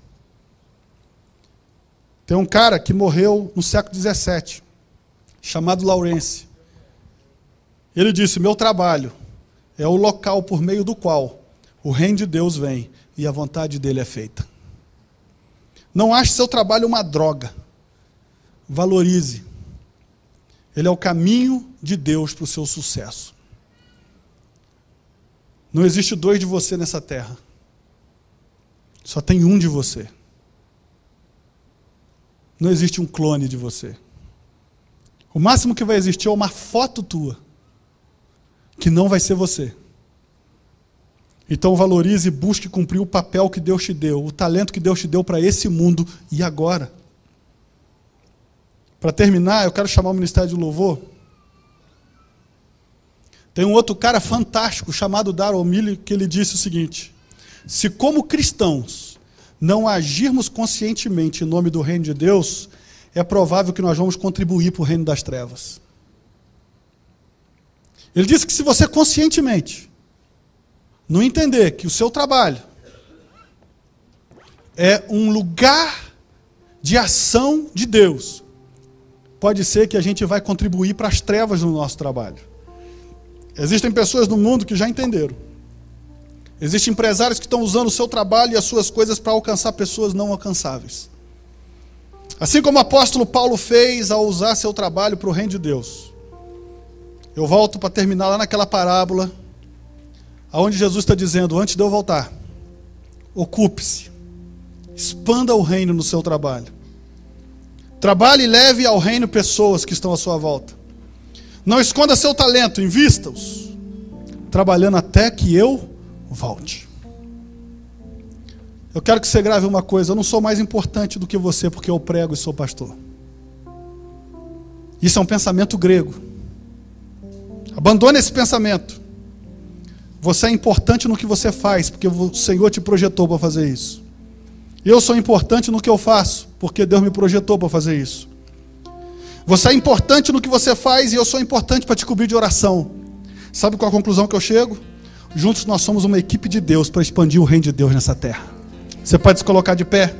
Tem um cara que morreu no século XVII, chamado Laurence. Ele disse, meu trabalho é o local por meio do qual o reino de Deus vem e a vontade dele é feita. Não ache seu trabalho uma droga. Valorize. Ele é o caminho de Deus para o seu sucesso. Não existe 2 de você nessa terra. Só tem um de você. Não existe um clone de você. O máximo que vai existir é uma foto tua, que não vai ser você. Então valorize e busque cumprir o papel que Deus te deu, o talento que Deus te deu para esse mundo e agora. Para terminar, eu quero chamar o Ministério de Louvor. Tem um outro cara fantástico chamado Darrell Miller, que ele disse o seguinte: se como cristãos não agirmos conscientemente em nome do reino de Deus, é provável que nós vamos contribuir para o reino das trevas. Ele disse que se você conscientemente não entender que o seu trabalho é um lugar de ação de Deus, pode ser que a gente vai contribuir para as trevas no nosso trabalho. Existem pessoas no mundo que já entenderam. Existem empresários que estão usando o seu trabalho e as suas coisas para alcançar pessoas não alcançáveis. Assim como o apóstolo Paulo fez ao usar seu trabalho para o reino de Deus. Eu volto para terminar lá naquela parábola, onde Jesus está dizendo, antes de eu voltar, ocupe-se, expanda o reino no seu trabalho. Trabalhe e leve ao reino pessoas que estão à sua volta. Não esconda seu talento, invista-os, trabalhando até que eu volte. Eu quero que você grave uma coisa, eu não sou mais importante do que você porque eu prego e sou pastor. Isso é um pensamento grego. Abandone esse pensamento. Você é importante no que você faz, porque o Senhor te projetou para fazer isso. Eu sou importante no que eu faço, porque Deus me projetou para fazer isso. Você é importante no que você faz e eu sou importante para te cobrir de oração. Sabe qual a conclusão que eu chego? Juntos nós somos uma equipe de Deus para expandir o reino de Deus nessa terra. Você pode se colocar de pé?